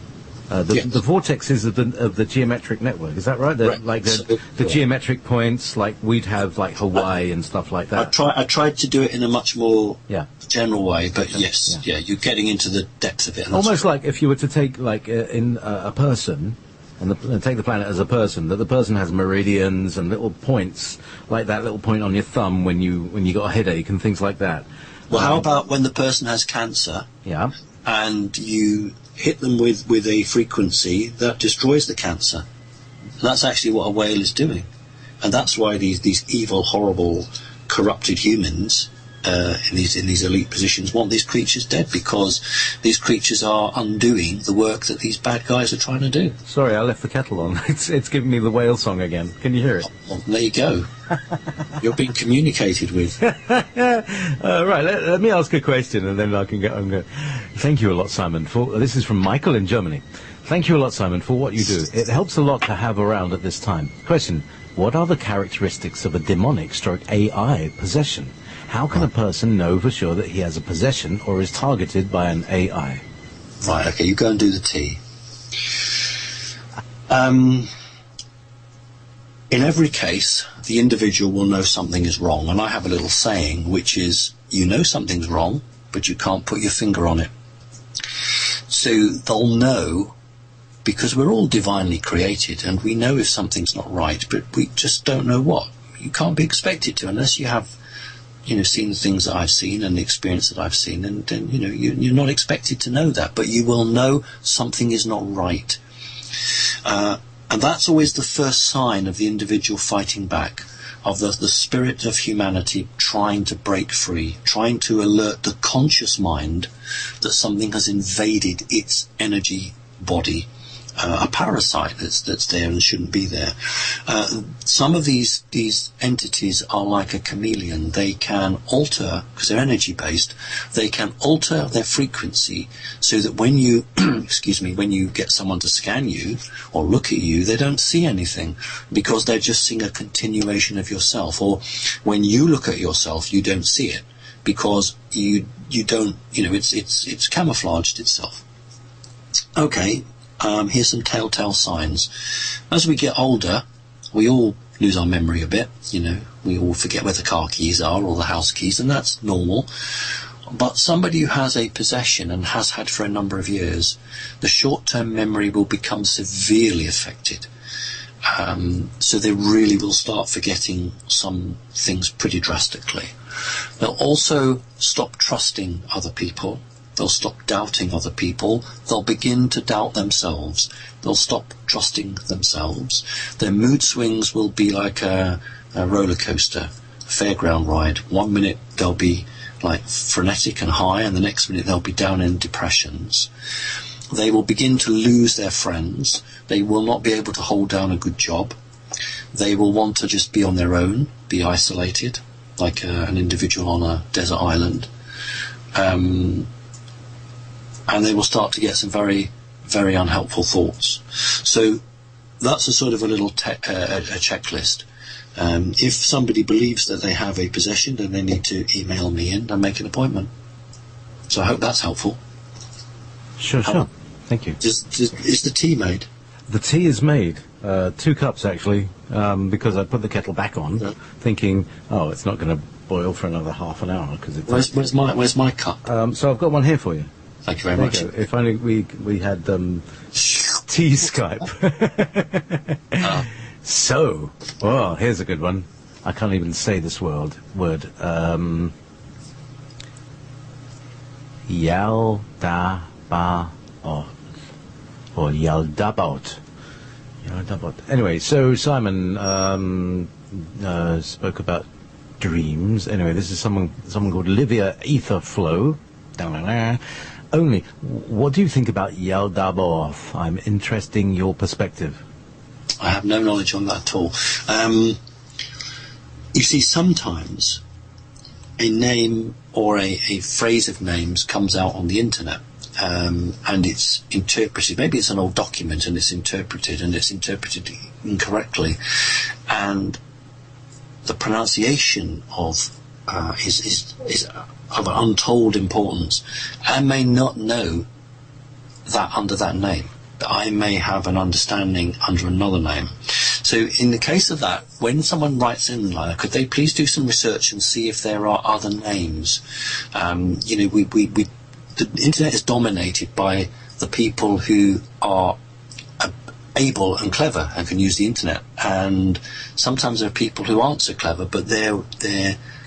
The vortexes of the geometric network, is that right? The geometric points, like we'd have, like Hawaii and stuff like that. I tried to do it in a much more general way, but you're getting into the depth of it. Almost like if you were to take a person and take the planet as a person, that the person has meridians and little points, like that little point on your thumb when you got a headache and things like that. Well, how about when the person has cancer? Yeah. And you hit them with a frequency that destroys the cancer. That's actually what a whale is doing. And that's why these evil, horrible, corrupted humans in these elite positions want these creatures dead, because these creatures are undoing the work that these bad guys are trying to do. Sorry, I left the kettle on. It's giving me the whale song again. Can you hear it? Well, there you go. You're being communicated with. Right, let me ask a question, and then I can go. Thank you a lot, Simon. This is from Michael in Germany. Thank you a lot, Simon, for what you do. It helps a lot to have around at this time. Question: what are the characteristics of a demonic/AI possession? How can a person know for sure that he has a possession or is targeted by an AI? Right, okay, you go and do the tea. In every case, the individual will know something is wrong. And I have a little saying, which is, you know something's wrong, but you can't put your finger on it. So they'll know, because we're all divinely created, and we know if something's not right, but we just don't know what. You can't be expected to, unless you have seen the things that I've seen and the experience that I've seen, and then, you're not expected to know that, but you will know something is not right. And that's always the first sign of the individual fighting back, of the spirit of humanity trying to break free, trying to alert the conscious mind that something has invaded its energy body, a parasite that's there and shouldn't be there. Some of these entities are like a chameleon. They can alter, because they're energy based, they can alter their frequency so that when you when you get someone to scan you or look at you, they don't see anything, because they're just seeing a continuation of yourself. Or when you look at yourself, you don't see it, because you don't, it's camouflaged itself. Okay. Here's some telltale signs. As we get older, we all lose our memory a bit. We all forget where the car keys are or the house keys, and that's normal. But somebody who has a possession and has had for a number of years, the short-term memory will become severely affected. So they really will start forgetting some things pretty drastically. They'll also stop trusting other people. They'll stop doubting other people. They'll begin to doubt themselves. They'll stop trusting themselves. Their mood swings will be like a roller coaster, a fairground ride. 1 minute they'll be like frenetic and high, and the next minute they'll be down in depressions. They will begin to lose their friends. They will not be able to hold down a good job. They will want to just be on their own, be isolated, like an individual on a desert island. And they will start to get some very, very unhelpful thoughts. So that's a sort of a little a checklist. If somebody believes that they have a possession, then they need to email me in and make an appointment. So I hope that's helpful. Sure. Thank you. Is the tea made? The tea is made. 2 cups, actually, because I put the kettle back on, thinking, it's not going to boil for another half an hour. Where's my cup? So I've got one here for you. Thank you very much. If only we had tea Skype. So, here's a good one. I can't even say this word. Yaldabaoth or Yaldabaoth. Anyway, so Simon spoke about dreams. Anyway, this is someone called Livia Etherflow. Only, what do you think about Yaldabaoth? I'm interested in your perspective. I have no knowledge on that at all. You see, sometimes a name or a phrase of names comes out on the internet, and it's interpreted. Maybe it's an old document and it's interpreted incorrectly, and the pronunciation of is of untold importance. I may not know that under that name, but I may have an understanding under another name. So in the case of that, when someone writes in like that, could they please do some research and see if there are other names? The internet is dominated by the people who are able and clever and can use the internet, and sometimes there are people who aren't so clever, but their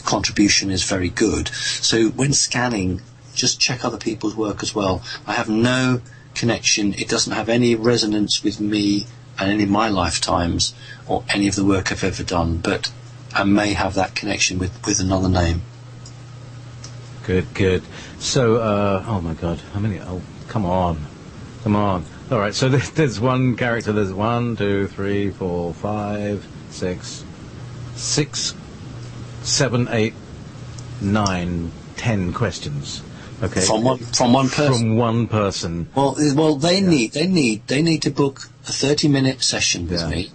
contribution is very good. So when scanning, just check other people's work as well. I have no connection. It doesn't have any resonance with me and any of my lifetimes or any of the work I've ever done, but I may have that connection with another name. Good. So, oh my God, how many? Oh, come on. All right, so there's one character. There's 1, 2, 3, 4, 5, 6, 7, 8, 9, 10 questions. Okay. From one person. From one person. Well, they need to book a 30-minute session with me,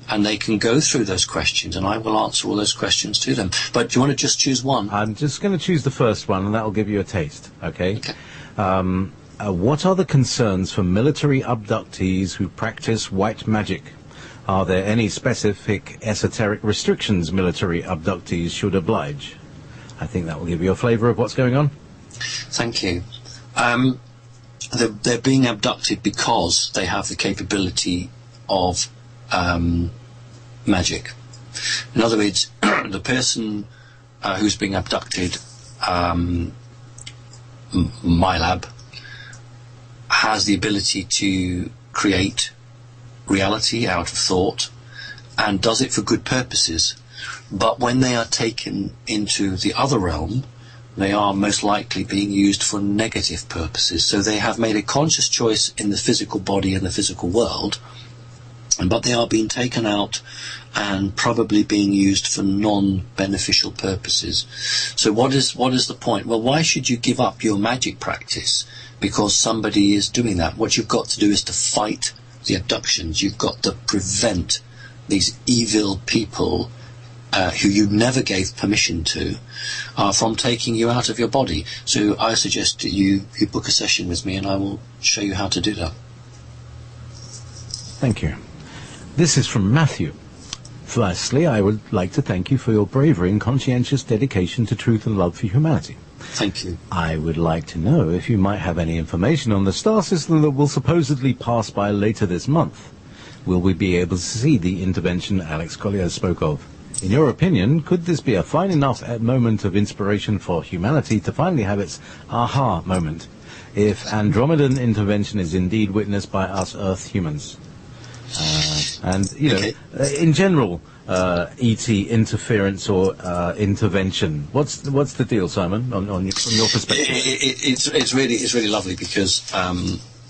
and they can go through those questions, and I will answer all those questions to them. But do you want to just choose one? I'm just going to choose the first one, and that will give you a taste. Okay. What are the concerns for military abductees who practice white magic? Are there any specific esoteric restrictions military abductees should oblige? I think that will give you a flavour of what's going on. Thank you. They're being abducted because they have the capability of magic. In other words, the person who's being abducted, my lab, has the ability to create reality out of thought and does it for good purposes. But when they are taken into the other realm, they are most likely being used for negative purposes. So they have made a conscious choice in the physical body and the physical world, but they are being taken out and probably being used for non-beneficial purposes. So what is the point? Well, why should you give up your magic practice because somebody is doing that? What you've got to do is to fight the abductions. You've got to prevent these evil people who you never gave permission to from taking you out of your body. So I suggest that you book a session with me, and I will show you how to do that. Thank you. This is from Matthew. Firstly, I would like to thank you for your bravery and conscientious dedication to truth and love for humanity. Thank you. I would like to know if you might have any information on the star system that will supposedly pass by later this month. Will we be able to see the intervention Alex Collier spoke of? In your opinion, could this be a fine enough moment of inspiration for humanity to finally have its aha moment, if Andromedan intervention is indeed witnessed by us Earth humans? And, you know, in general, ET interference or intervention. What's the deal, Simon, from your perspective? It's really lovely because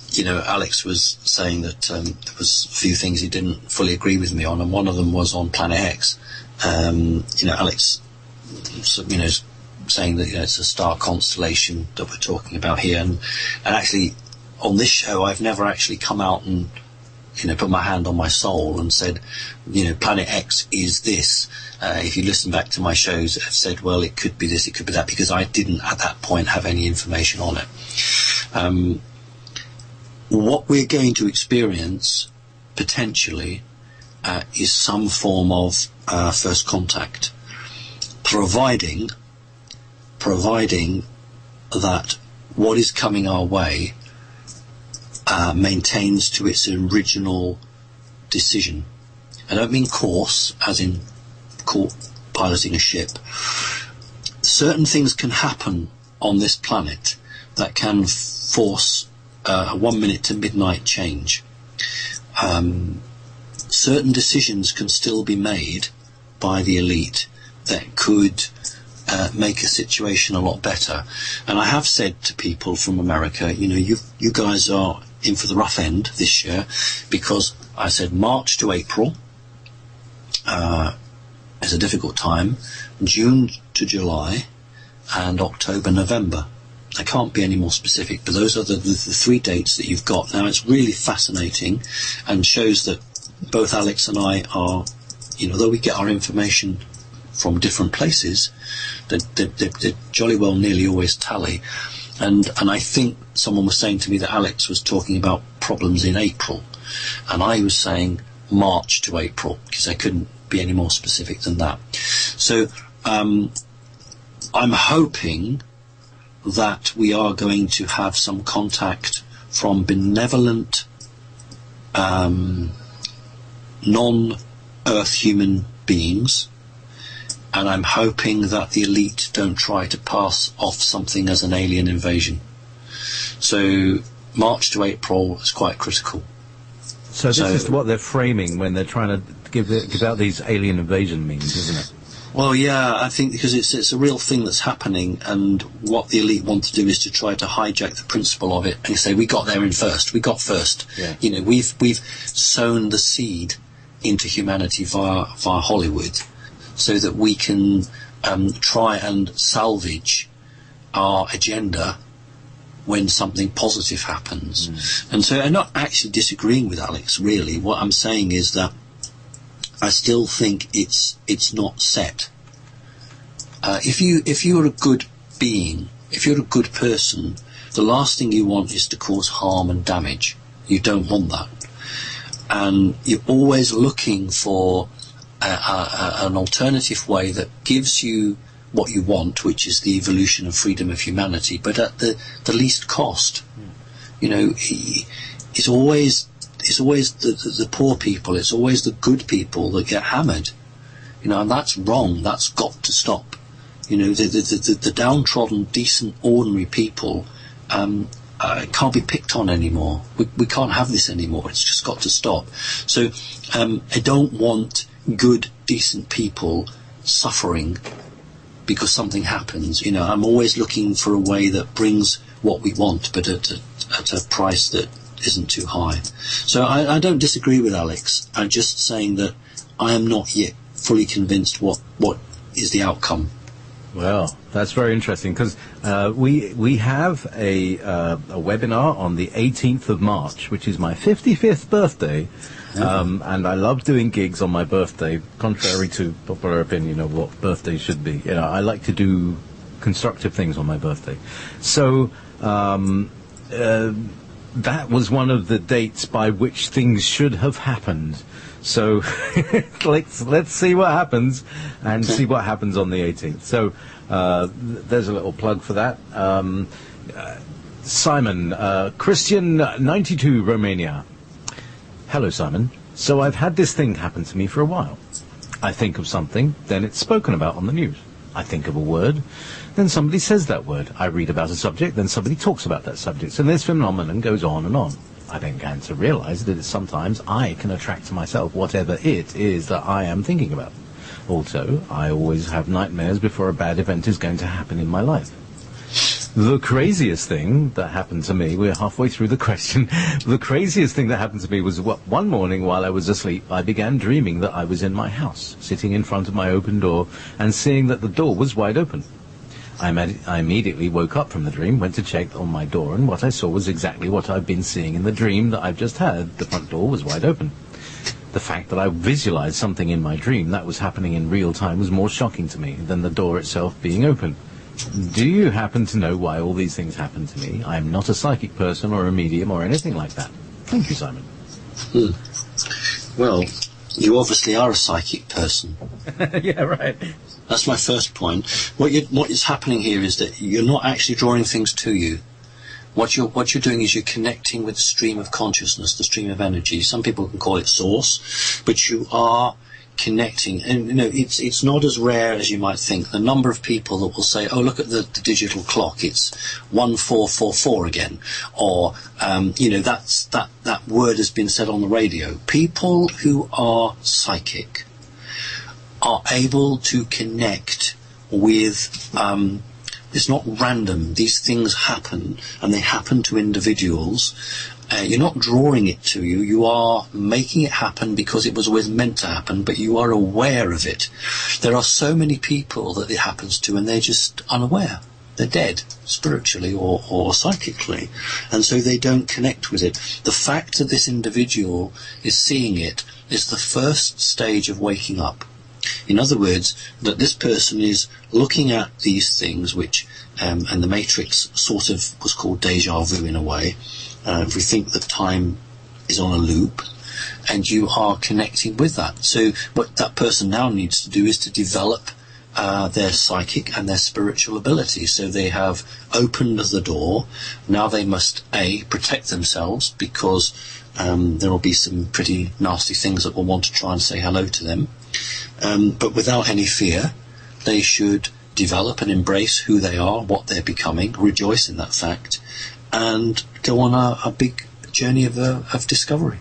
you know, Alex was saying that there was a few things he didn't fully agree with me on, and one of them was on Planet X. You know, Alex, you know, saying that, you know, it's a star constellation that we're talking about here, and actually on this show I've never actually come out and, you know, put my hand on my soul and said, you know, Planet X is this. If you listen back to my shows, I've said, well, it could be this, it could be that, because I didn't at that point have any information on it. What we're going to experience potentially is some form of first contact, providing that what is coming our way maintains to its original decision. I don't mean course, as in piloting a ship. Certain things can happen on this planet that can force a 1 minute to midnight change. Certain decisions can still be made by the elite that could make a situation a lot better. And I have said to people from America, you know, you guys are in for the rough end this year, because I said March to April is a difficult time, June to July, and October, November. I can't be any more specific, but those are the 3 dates that you've got. Now, it's really fascinating and shows that both Alex and I are, you know, though we get our information from different places, they jolly well nearly always tally. And I think someone was saying to me that Alex was talking about problems in April, and I was saying March to April, because I couldn't be any more specific than that. So I'm hoping that we are going to have some contact from benevolent non-Earth human beings, and I'm hoping that the elite don't try to pass off something as an alien invasion. So March to April is quite critical. So this is what they're framing when they're trying to give out these alien invasion memes, isn't it? Well, yeah, I think because it's a real thing that's happening, and what the elite want to do is to try to hijack the principle of it and say, we got there in first, we got first. Yeah. You know, we've sown the seed into humanity via Hollywood, so that we can try and salvage our agenda when something positive happens. And so I'm not actually disagreeing with Alex, really. What I'm saying is that I still think it's not set. If you're a good being, if you're a good person, the last thing you want is to cause harm and damage. You don't want that. And you're always looking for an alternative way that gives you what you want, which is the evolution and freedom of humanity, but at the least cost. You know, it's always the poor people, it's always the good people that get hammered. You know, and that's wrong. That's got to stop. You know, the downtrodden, decent, ordinary people can't be picked on anymore. We can't have this anymore. It's just got to stop. So I don't want good, decent people suffering because something happens. You know, I'm always looking for a way that brings what we want, but at a price that isn't too high. So I don't disagree with Alex. I'm just saying that I am not yet fully convinced what is the outcome. Well, that's very interesting, because we have a webinar on the 18th of March, which is my 55th birthday, and I love doing gigs on my birthday, contrary to popular opinion of what birthday should be. You know, I like to do constructive things on my birthday. So that was one of the dates by which things should have happened. So let's see what happens, and see what happens on the 18th. So there's a little plug for that. Simon, Christian 92, Romania. Hello, Simon. So I've had this thing happen to me for a while. I think of something, then it's spoken about on the news. I think of a word, then somebody says that word. I read about a subject, then somebody talks about that subject. So this phenomenon goes on and on. I began to realize that sometimes I can attract to myself whatever it is that I am thinking about. Also, I always have nightmares before a bad event is going to happen in my life. The craziest thing that happened to me, we're halfway through the question, the craziest thing that happened to me was one morning while I was asleep, I began dreaming that I was in my house, sitting in front of my open door, and seeing that the door was wide open. I immediately woke up from the dream, went to check on my door, and what I saw was exactly what I've been seeing in the dream that I've just had. The front door was wide open. The fact that I visualized something in my dream that was happening in real time was more shocking to me than the door itself being open. Do you happen to know why all these things happen to me? I am not a psychic person or a medium or anything like that. Thank you, Simon. Well, you obviously are a psychic person. Yeah, right. That's my first point. What is happening here is that you're not actually drawing things to you. What you're doing is you're connecting with the stream of consciousness, the stream of energy. Some people can call it source, but you are connecting. And you know, it's not as rare as you might think. The number of people that will say, "Oh, look at the digital clock. It's 1444 again," or you know, that word has been said on the radio. People who are psychic are able to connect with, it's not random, these things happen, and they happen to individuals. You're not drawing it to you, you are making it happen because it was always meant to happen, but you are aware of it. There are so many people that it happens to, and they're just unaware. They're dead, spiritually or psychically, and so they don't connect with it. The fact that this individual is seeing it is the first stage of waking up. In other words, that this person is looking at these things which, and the Matrix sort of was called deja vu in a way. If we think that time is on a loop, and you are connecting with that. So what that person now needs to do is to develop their psychic and their spiritual ability. So they have opened the door. Now they must, A, protect themselves, because there will be some pretty nasty things that will want to try and say hello to them. But without any fear, they should develop and embrace who they are, what they're becoming, rejoice in that fact, and go on a big journey of discovery.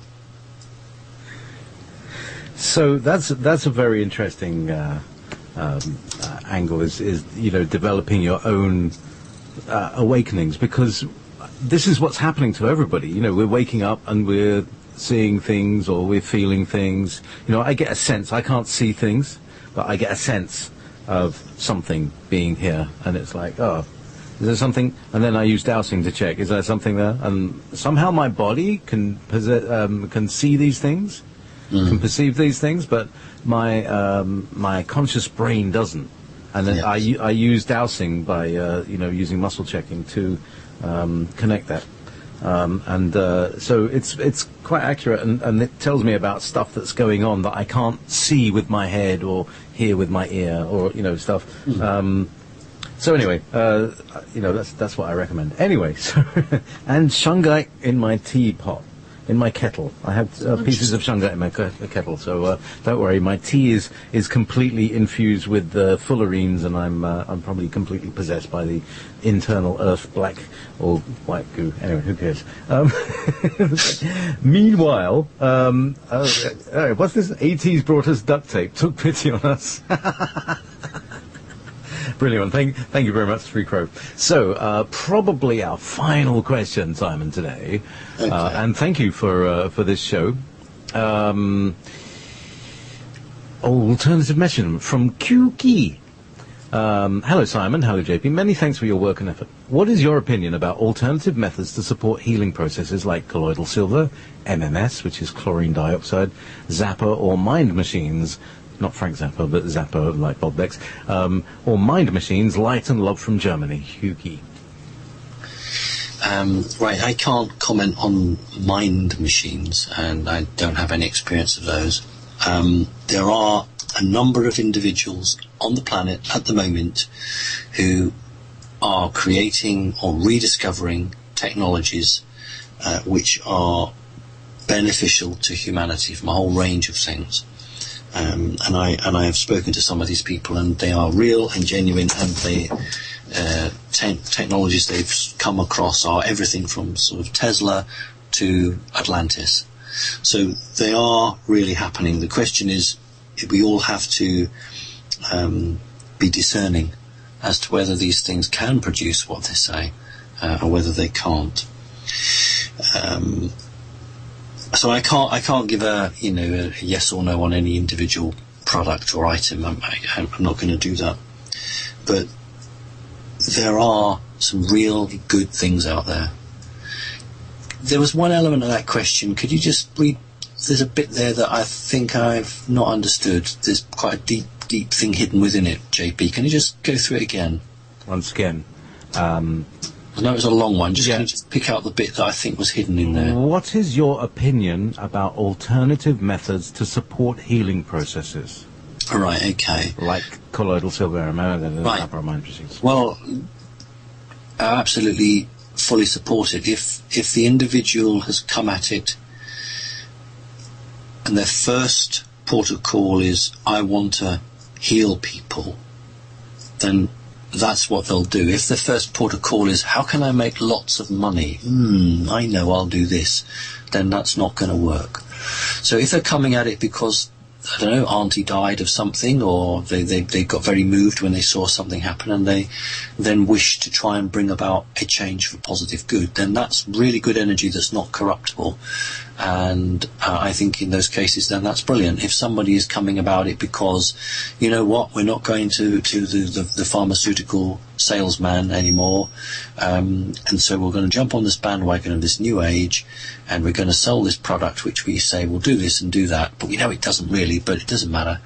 So that's a very interesting angle, is you know, developing your own awakenings, because this is what's happening to everybody. You know, we're waking up and we're seeing things, or we're feeling things. You know, I get a sense, I can't see things, but I get a sense of something being here, and it's like, oh, is there something? And then I use dowsing to check, is there something there? And somehow my body can see these things, can perceive these things, but my conscious brain doesn't. And then I use dowsing by you know, using muscle checking to connect that. So it's quite accurate, and it tells me about stuff that's going on that I can't see with my head or hear with my ear, or you know, stuff. So anyway, you know, that's what I recommend. Anyway, so and shungite in my teapot, in my kettle. I have pieces of shungite in my kettle, so don't worry. My tea is completely infused with fullerenes, and I'm probably completely possessed by the internal earth black or white goo. Anyway, who cares? Meanwhile, what's this? AT's brought us duct tape. Took pity on us. Brilliant. Thank you very much, Three Crow. So, probably our final question, Simon, today, Okay. and thank you for this show. Alternative measurement from QKey. Hello, Simon. Hello, JP. Many thanks for your work and effort. What is your opinion about alternative methods to support healing processes like colloidal silver, MMS, which is chlorine dioxide, Zappa, or mind machines? Not Frank Zappa, but Zappa, like Bob Bex. Or mind machines, Light and Love from Germany, QKey. Right, I can't comment on mind machines, and I don't have any experience of those. There are a number of individuals on the planet at the moment who are creating or rediscovering technologies which are beneficial to humanity from a whole range of things. And I have spoken to some of these people, and they are real and genuine, and they technologies they've come across are everything from sort of Tesla to Atlantis. So they are really happening. The question is, we all have to be discerning as to whether these things can produce what they say or whether they can't. So I can't give a yes or no on any individual product or item. I'm not going to do that. But there are some real good things out there. There was one element of that question. Could you just read? There's a bit there that I think I've not understood. There's quite a deep thing hidden within it, JP. Can you just go through it again? Once again. I know it was a long one. Can you just pick out the bit that I think was hidden in there? What is your opinion about alternative methods to support healing processes? All right, okay. Like colloidal silver and Right. mind machines. Well, I absolutely fully support it. If the individual has come at it and their first port of call is, I want to heal people, then that's what they'll do. If the first port of call is, how can I make lots of money? I know, I'll do this. Then that's not going to work. So if they're coming at it because, I don't know, auntie died of something, or they got very moved when they saw something happen, and they then wish to try and bring about a change for positive good, then that's really good energy that's not corruptible. And I think in those cases, then that's brilliant. If somebody is coming about it because, you know what, we're not going to the pharmaceutical salesman anymore, and so we're going to jump on this bandwagon of this new age, and we're going to sell this product which we say will do this and do that, but we know it doesn't really, but it doesn't matter.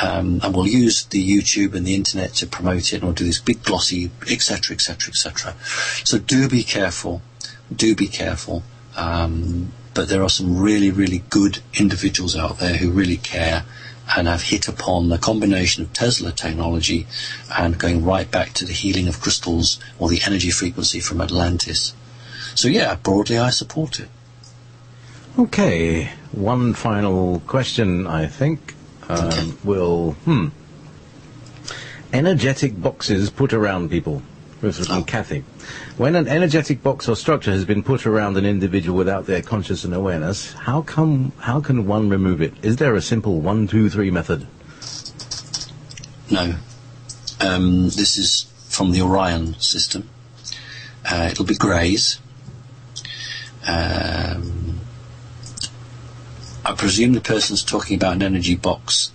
And we'll use the YouTube and the internet to promote it, and we'll do this big glossy, etc., etc., etc. So do be careful. Do be careful. But there are some really, really good individuals out there who really care and have hit upon the combination of Tesla technology and going right back to the healing of crystals or the energy frequency from Atlantis. So yeah, broadly I support it. Okay, one final question, I think. Energetic boxes put around people. This is from Kathy. When an energetic box or structure has been put around an individual without their conscious and awareness, how can one remove it? Is there a simple 1, 2, 3 method? No. This is from the Orion system. It'll be greys. I presume the person's talking about an energy box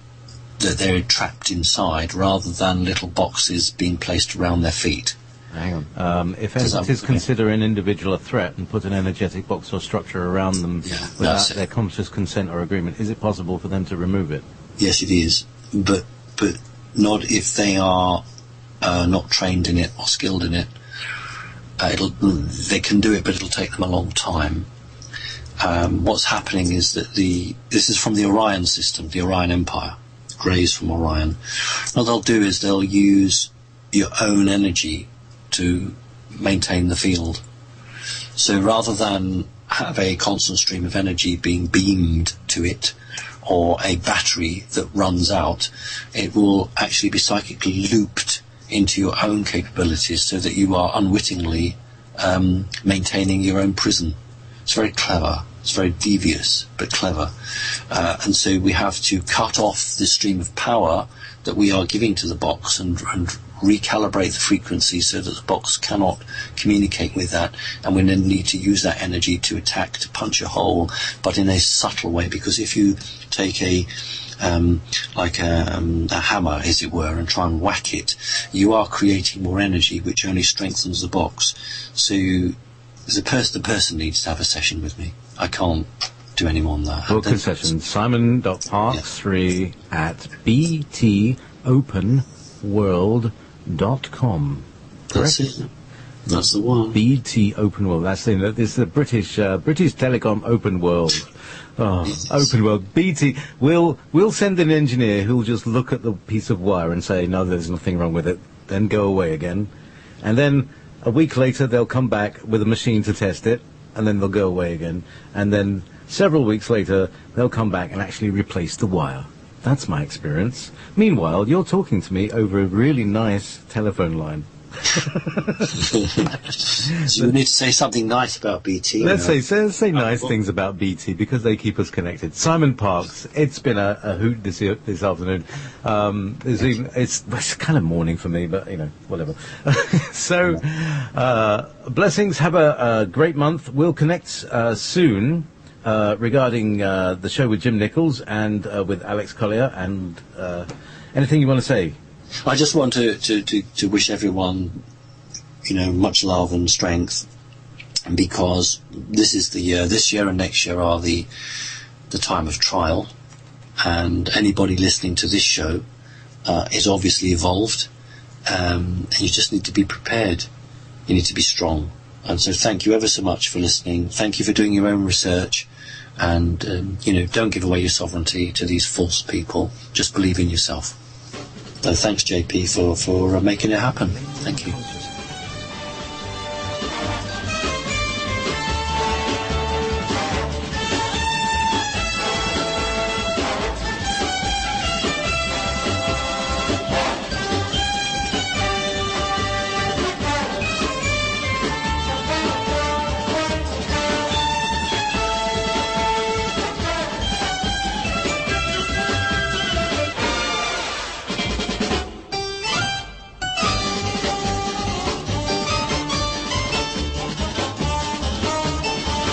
that they're trapped inside, rather than little boxes being placed around their feet. Hang on. If entities consider an individual a threat and put an energetic box or structure around them without their conscious consent or agreement, is it possible for them to remove it? Yes, it is, but not if they are not trained in it or skilled in it. They can do it, but it'll take them a long time. What's happening is that this is from the Orion system, the Orion Empire, Greys from Orion. What they'll do is they'll use your own energy to maintain the field. So rather than have a constant stream of energy being beamed to it, or a battery that runs out, it will actually be psychically looped into your own capabilities so that you are unwittingly maintaining your own prison. It's very clever. It's very devious, but clever. And so we have to cut off the stream of power that we are giving to the box and recalibrate the frequency so that the box cannot communicate with that, and we then need to use that energy to attack, to punch a hole, but in a subtle way, because if you take a hammer, as it were, and try and whack it, you are creating more energy, which only strengthens the box. So the person needs to have a session with me. I can't do any more than that. Book a session. Simon.Parkes3 at btopenworld.com. That's it. That's the one. BT Open World. That's the British Telecom Open World. Oh, Open World. BT. We'll send an engineer who'll just look at the piece of wire and say, no, there's nothing wrong with it, then go away again. And then a week later, they'll come back with a machine to test it, and then they'll go away again. And then several weeks later, they'll come back and actually replace the wire. That's my experience. Meanwhile, you're talking to me over a really nice telephone line. So you need to say something nice about BT. Let's say nice things about BT, because they keep us connected. Simon Parkes, it's been a hoot this afternoon. It's kind of morning for me, but whatever. So, blessings. Have a great month. We'll connect soon regarding the show with Jim Nichols and with Alex Collier, and anything you want to say. I just want to wish everyone, much love and strength, because this is the year. This year and next year are the time of trial, and anybody listening to this show is obviously evolved, and you just need to be prepared. You need to be strong, and so thank you ever so much for listening. Thank you for doing your own research, and don't give away your sovereignty to these false people. Just believe in yourself. Thanks, JP, for making it happen. Thank you.